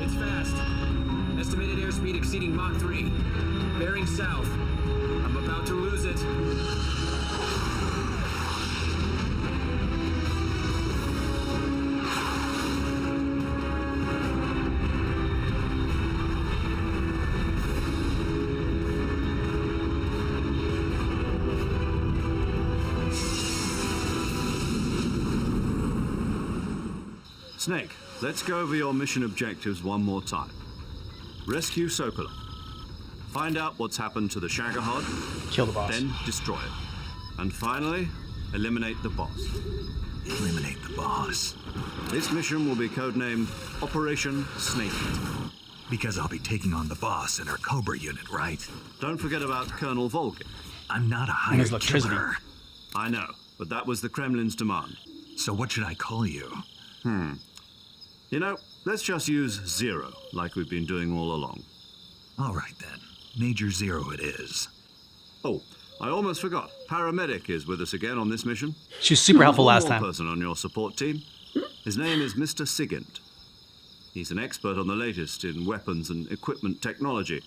It's fast. Estimated airspeed exceeding Mach 3. Bearing south. I'm about to lose it. Snake, let's go over your mission objectives one more time. Rescue Sokolov. Find out what's happened to the Shagohod. Kill the boss. Then destroy it. And finally, eliminate the boss. Eliminate the boss. This mission will be codenamed Operation Snakeeater. Because I'll be taking on the boss in our Cobra unit, right? Don't forget about Colonel Volgin. I'm not a hired killer. I know, but that was the Kremlin's demand. So what should I call you? You know, let's just use Zero, like we've been doing all along. All right, then. Major Zero it is. Oh, I almost forgot. Paramedic is with us again on this mission. She was super helpful last One time. more person on your support team. His name is Mr. Sigint. He's an expert on the latest in weapons and equipment technology.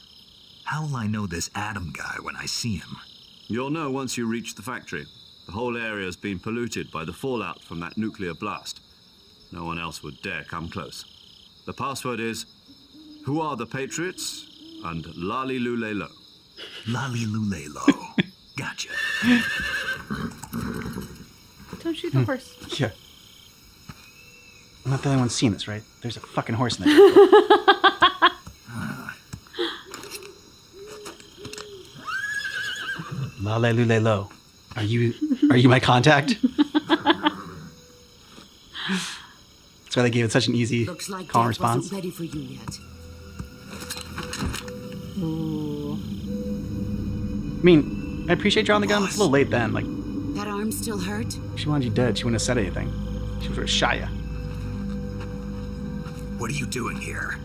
How will I know this Adam guy when I see him? You'll know once you reach the factory. The whole area's been polluted by the fallout from that nuclear blast. No one else would dare come close. The password is, who are the Patriots? And Lali Lule Lo. Lali Lule Lo. Gotcha. Don't shoot the horse. Yeah. I'm not the only one seeing this, right? There's a fucking horse in there. Lale Lule Lo. Are you my contact? That's why they gave it such an easy Looks like call and Dad wasn't response. ready for you yet. Ooh. I mean, I appreciate drawing the gun. It's a little late then. Like, That arm still hurt? if she wanted you dead, she wouldn't have said anything. She would have shot you. What are you doing here?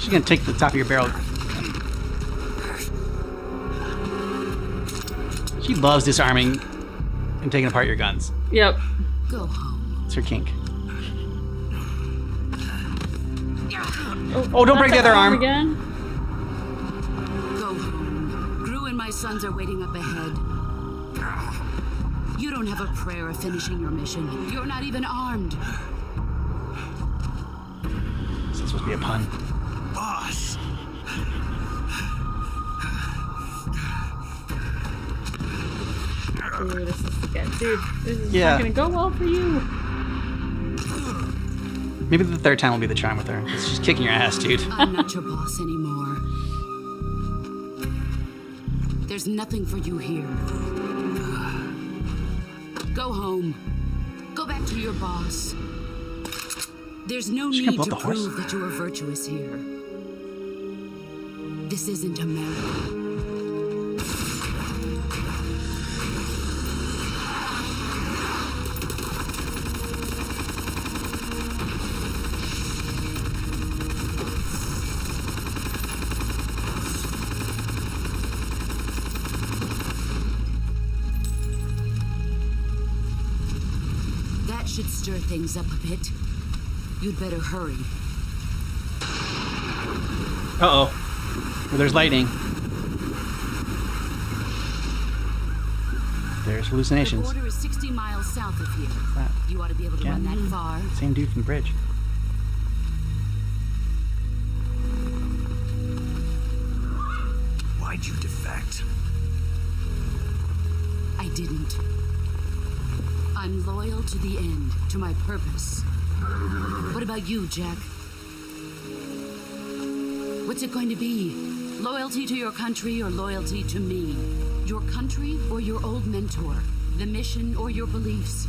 She's gonna take the top of your barrel. She loves disarming and taking apart your guns. Yep. Go home. It's her kink. Oh, don't break the other arm. Again? Go home. Gru and my sons are waiting up ahead. You don't have a prayer of finishing your mission. You're not even armed. This is supposed to be a pun. Boss! Ooh, this is good. Dude, this is Yeah. not gonna go well for you. Maybe the third time will be the charm with her. It's just kicking your ass, dude. I'm not your boss anymore. There's nothing for you here. Go home. Go back to your boss. There's no She gonna need blow to up the horse? prove that you are virtuous here. This isn't America. That should stir things up a bit. You'd better hurry. Uh-oh. Well, there's lightning. There's The hallucinations. border is 60 miles south of here. that? You ought to be able to Yeah. run that far. Same dude from the bridge. Why'd you defect? I didn't. I'm loyal to the end, to my purpose. What about you, Jack? What's it going to be? Loyalty to your country or loyalty to me? Your country or your old mentor? The mission or your beliefs?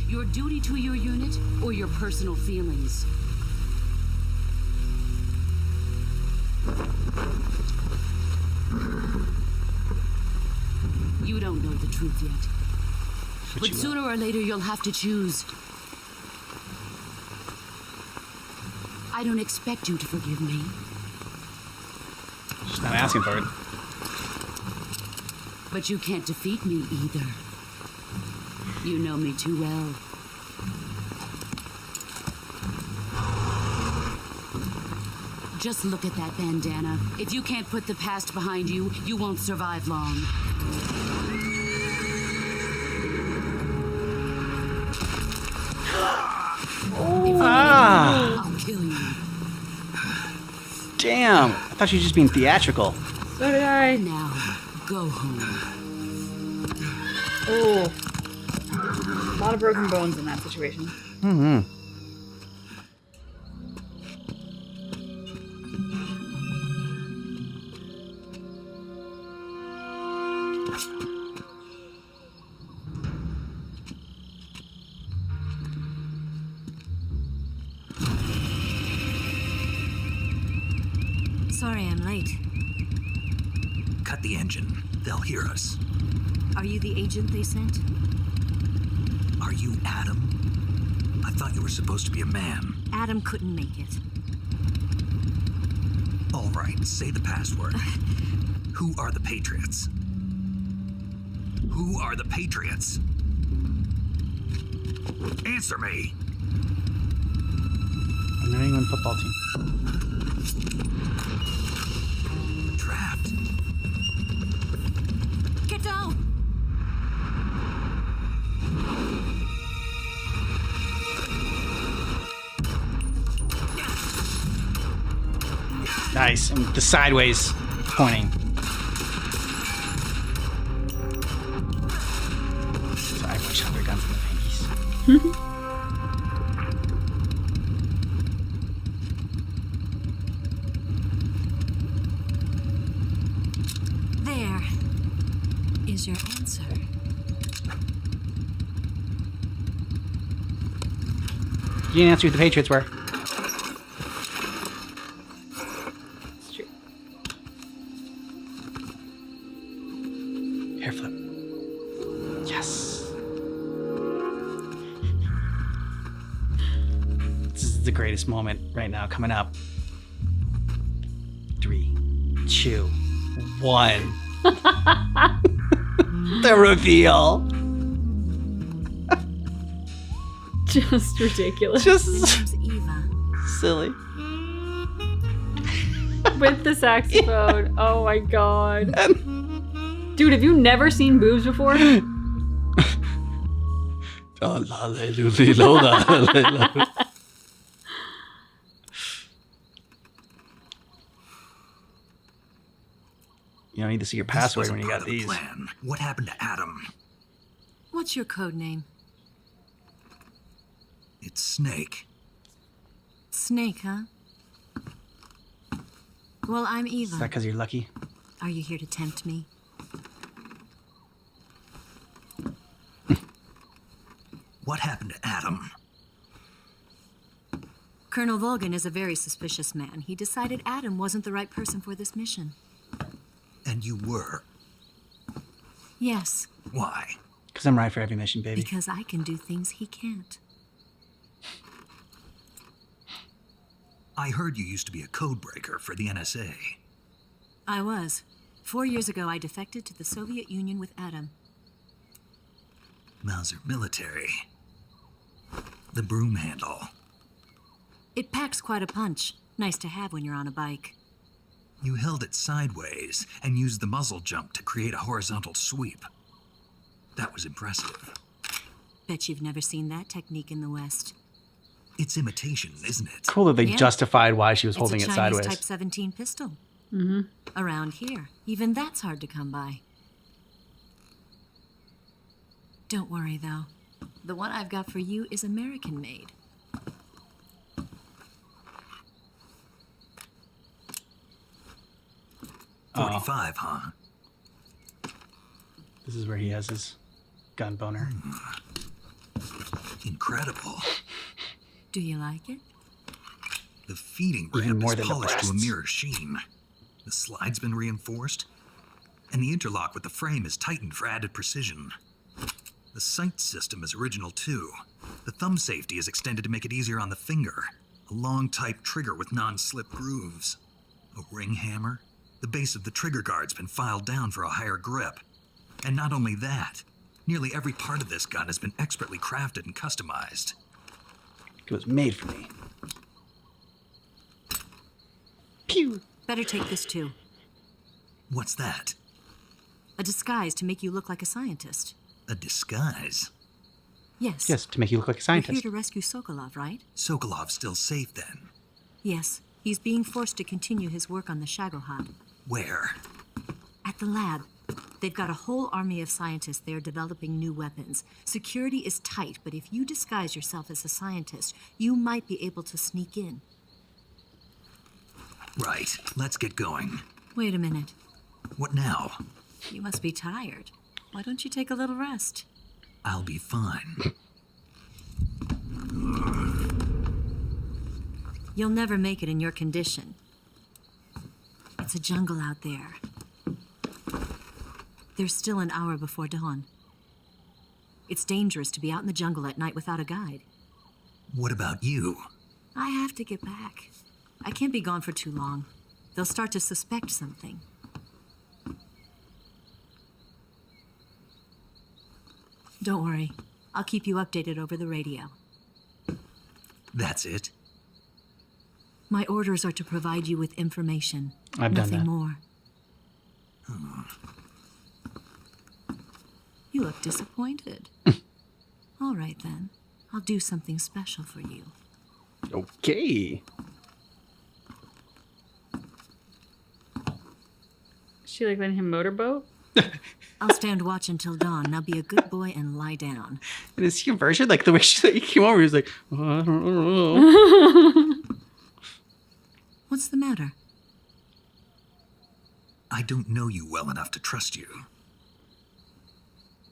Your duty to your unit or your personal feelings? You don't know the truth yet. But sooner or later, you'll have to choose. I don't expect you to forgive me. She's not asking for it. But you can't defeat me either. You know me too well. Just look at that bandana. If you can't put the past behind you, you won't survive long. I'll kill you. Damn. I thought she was just being theatrical. So did I. Now, go home. Oh. A lot of broken bones in that situation. Mm-hmm. Sorry I'm late. Cut the engine. They'll hear us. Are you the agent they sent? Are you Adam? I thought you were supposed to be a man. Adam couldn't make it. All right, say the password. Who are the Patriots? Who are the Patriots? Answer me. A New England football team. Trapped. Get down! Nice. And the sideways pointing. So I wish I would have gone from the pinkies. There is your answer. You didn't answer who the Patriots were. It's true. Hair flip. Yes. This is the greatest moment right now coming up. 3, 2, 1. The reveal. Just ridiculous. Just Eva. silly. With the saxophone. Oh my god. Dude, have you never seen boobs before? You don't need to see your This password wasn't when you part got of the these. plan. What happened to Adam? What's your code name? It's Snake. Snake, huh? Well, I'm Eva. Is that because you're lucky? Are you here to tempt me? What happened to Adam? Colonel Volgan is a very suspicious man. He decided Adam wasn't the right person for this mission. And you were. Yes, Why? Because I'm right for every mission, baby. because I can do things he can't. I heard you used to be a codebreaker for the NSA. I was. 4 years ago, I defected to the Soviet Union with Adam. Mauser military. The broom handle. It packs quite a punch. Nice to have when you're on a bike. You held it sideways and used the muzzle jump to create a horizontal sweep. That was impressive. Bet you've never seen that technique in the West. It's imitation, isn't it? Cool that they Yeah. justified why she was holding It's a it Chinese sideways. Type 17 pistol. Mm-hmm. Around here, even that's hard to come by. Don't worry, though. The one I've got for you is American-made. Oh. 45, huh? This is where he has his gun boner. Incredible. Do you like it? The feeding Even ramp more is than the polished to a breasts. mirror sheen. The slide's been reinforced, and the interlock with the frame is tightened for added precision. The sight system is original too. The thumb safety is extended to make it easier on the finger. A long type trigger with non-slip grooves. A ring hammer. The base of the trigger guard's been filed down for a higher grip. And not only that, nearly every part of this gun has been expertly crafted and customized. It was made for me. Pew! Better take this too. What's that? A disguise to make you look like a scientist. A disguise? Yes. Yes, to make you look like a You're scientist. here to rescue Sokolov, right? Sokolov's still safe then. Yes. He's being forced to continue his work on the Shagohod. Where? At the lab. They've got a whole army of scientists there developing new weapons. Security is tight, but if you disguise yourself as a scientist, you might be able to sneak in. Right, let's get going. Wait a minute. What now? You must be tired. Why don't you take a little rest? I'll be fine. You'll never make it in your condition. It's a jungle out there. There's still an hour before dawn. It's dangerous to be out in the jungle at night without a guide. What about you? I have to get back. I can't be gone for too long. They'll start to suspect something. Don't worry. I'll keep you updated over the radio. That's it? My orders are to provide you with information. I've done Nothing that. more. You look disappointed. All right, then. I'll do something special for you. Okay. She like letting him motorboat? I'll stand watch until dawn. Now be a good boy and lie down. And is he conversion? Like the way he came over, he was like, oh, I don't know. What's the matter? I don't know you well enough to trust you.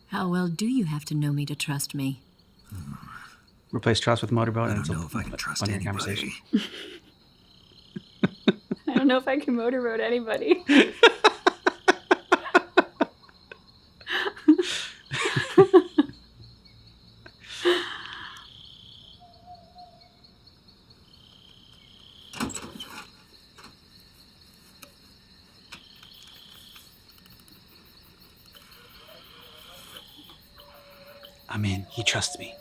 How well do you have to know me to trust me? Replace trust with motorboat. I and don't it's know if I can trust funnier anybody. conversation. I don't know if I can motorboat anybody. I'm in. He trusts me.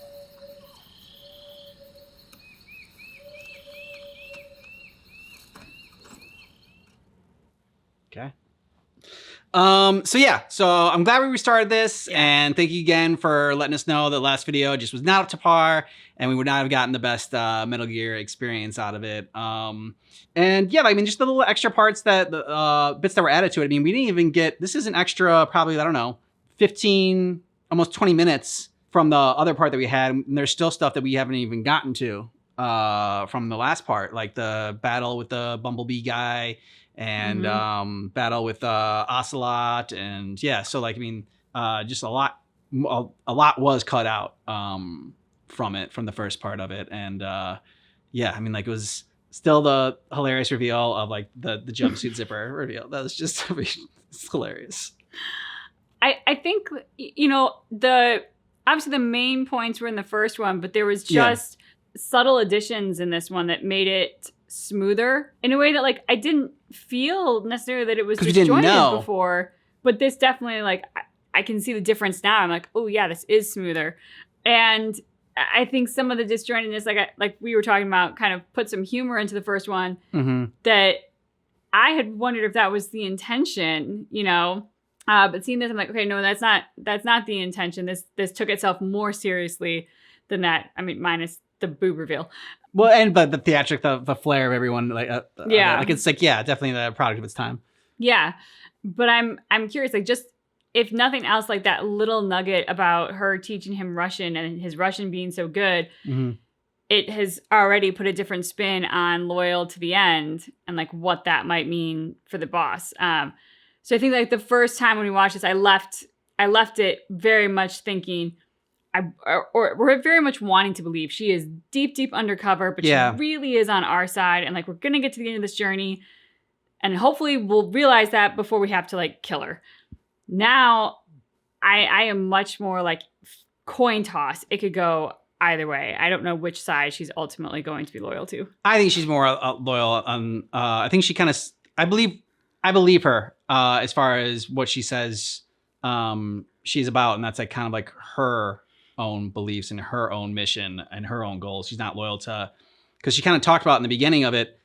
Okay. So I'm glad we restarted this, and thank you again for letting us know that last video just was not up to par, and we would not have gotten the best Metal Gear experience out of it. And yeah, I mean, just the little extra parts that bits that were added to it. I mean, we didn't even get, this is an extra probably, I don't know, 15, almost 20 minutes from the other part that we had. And there's still stuff that we haven't even gotten to from the last part, like the battle with the Bumblebee guy, and battle with Ocelot, and yeah, so like, I mean, just a lot was cut out from the first part of it, and yeah, I mean, like, it was still the hilarious reveal of like the jumpsuit zipper reveal. That was just, I mean, it's hilarious. I think, you know, obviously the main points were in the first one, but there was just subtle additions in this one that made it smoother in a way that, like, I didn't feel necessarily that it was disjointed before, but this definitely, like, I can see the difference now. I'm like, oh yeah, this is smoother. And I think some of the disjointedness, like we were talking about, kind of put some humor into the first one that I had wondered if that was the intention, you know. But seeing this, I'm like, okay, no, that's not the intention. This took itself more seriously than that. I mean, minus the boob reveal. Well, but the theatric, the flair of everyone, like, like, it's like, yeah, definitely the product of its time. Yeah, but I'm curious, like, just if nothing else, like that little nugget about her teaching him Russian and his Russian being so good, it has already put a different spin on loyal to the end and like what that might mean for the boss. So I think like the first time when we watched this, I left it very much thinking, or we're very much wanting to believe she is deep undercover, but she really is on our side, and like we're gonna get to the end of this journey, and hopefully we'll realize that before we have to like kill her. Now, I am much more like coin toss. It could go either way. I don't know which side she's ultimately going to be loyal to. I think she's more loyal. I think she kind of. I believe her as far as what she says she's about, and that's like kind of like her own beliefs and her own mission and her own goals. She's not loyal to, because she kind of talked about in the beginning of it,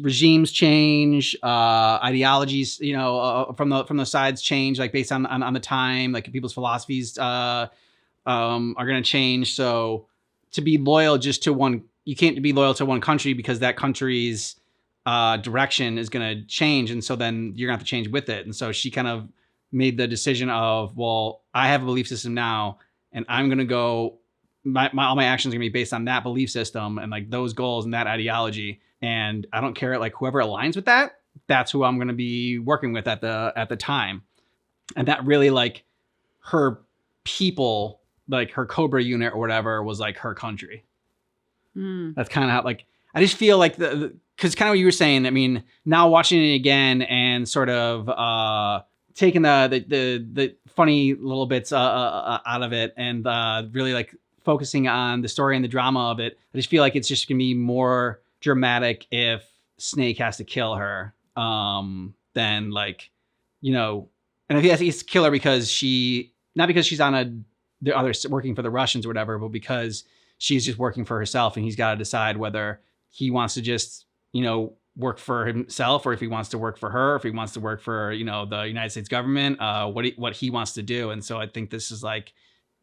regimes change, ideologies, you know, from the sides change, like based on the time, like people's philosophies are going to change. So to be loyal just to one, you can't be loyal to one country because that country's direction is going to change, and so then you're gonna have to change with it. And so she kind of made the decision of, well, I have a belief system now, and I'm gonna go. All my actions are gonna be based on that belief system and like those goals and that ideology. And I don't care, like whoever aligns with that, that's who I'm gonna be working with at the time. And that really, like, her people, like her Cobra unit or whatever, was like her country. That's kind of how, like, I just feel like because kind of what you were saying, I mean, now watching it again and sort of taking the funny little bits out of it, and really like focusing on the story and the drama of it, I just feel like it's just gonna be more dramatic if Snake has to kill her than, like, you know, and if he has to kill her because not because she's on the other working for the Russians or whatever, but because she's just working for herself, and he's got to decide whether he wants to just, you know, work for himself, or if he wants to work for her, if he wants to work for, you know, the United States government, what he wants to do. And so I think this is like,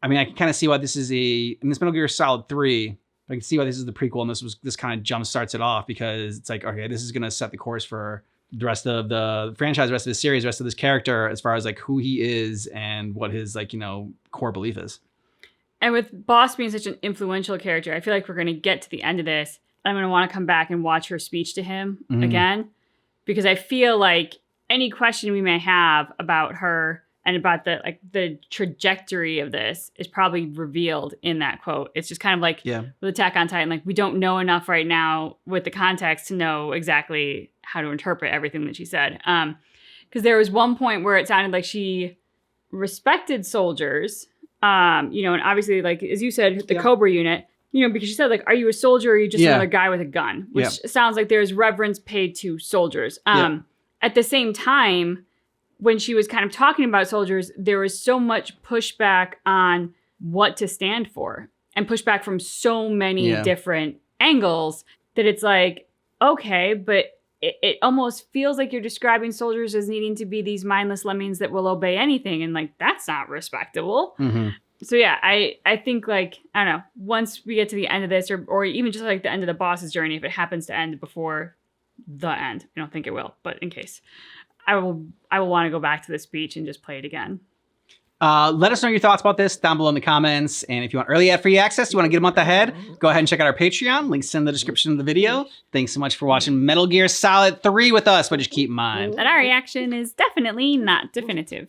I mean, I can kind of see why this is in this Metal Gear Solid 3, I can see why this is the prequel, and this kind of jump starts it off, because it's like, okay, this is going to set the course for the rest of the franchise, the rest of the series, the rest of this character, as far as like who he is and what his, like, you know, core belief is. And with Boss being such an influential character, I feel like we're going to get to the end of this, I'm going to want to come back and watch her speech to him again, because I feel like any question we may have about her and about the trajectory of this is probably revealed in that quote. It's just kind of like with Attack on Titan, like we don't know enough right now with the context to know exactly how to interpret everything that she said. Because there was one point where it sounded like she respected soldiers, you know, and obviously, like, as you said, the Cobra unit, you know, because she said, like, are you a soldier or are you just another guy with a gun? Which sounds like there's reverence paid to soldiers. At the same time, when she was kind of talking about soldiers, there was so much pushback on what to stand for, and pushback from so many different angles, that it's like, okay, but it almost feels like you're describing soldiers as needing to be these mindless lemmings that will obey anything. And like, that's not respectable. Mm-hmm. So yeah, I think like, I don't know, once we get to the end of this or even just like the end of the boss's journey, if it happens to end before the end, I don't think it will, but in case, I will want to go back to the speech and just play it again. Let us know your thoughts about this down below in the comments. And if you want early ad free access, you want to get a month ahead, go ahead and check out our Patreon. Links in the description of the video. Thanks so much for watching Metal Gear Solid 3 with us, but just keep in mind that our reaction is definitely not definitive.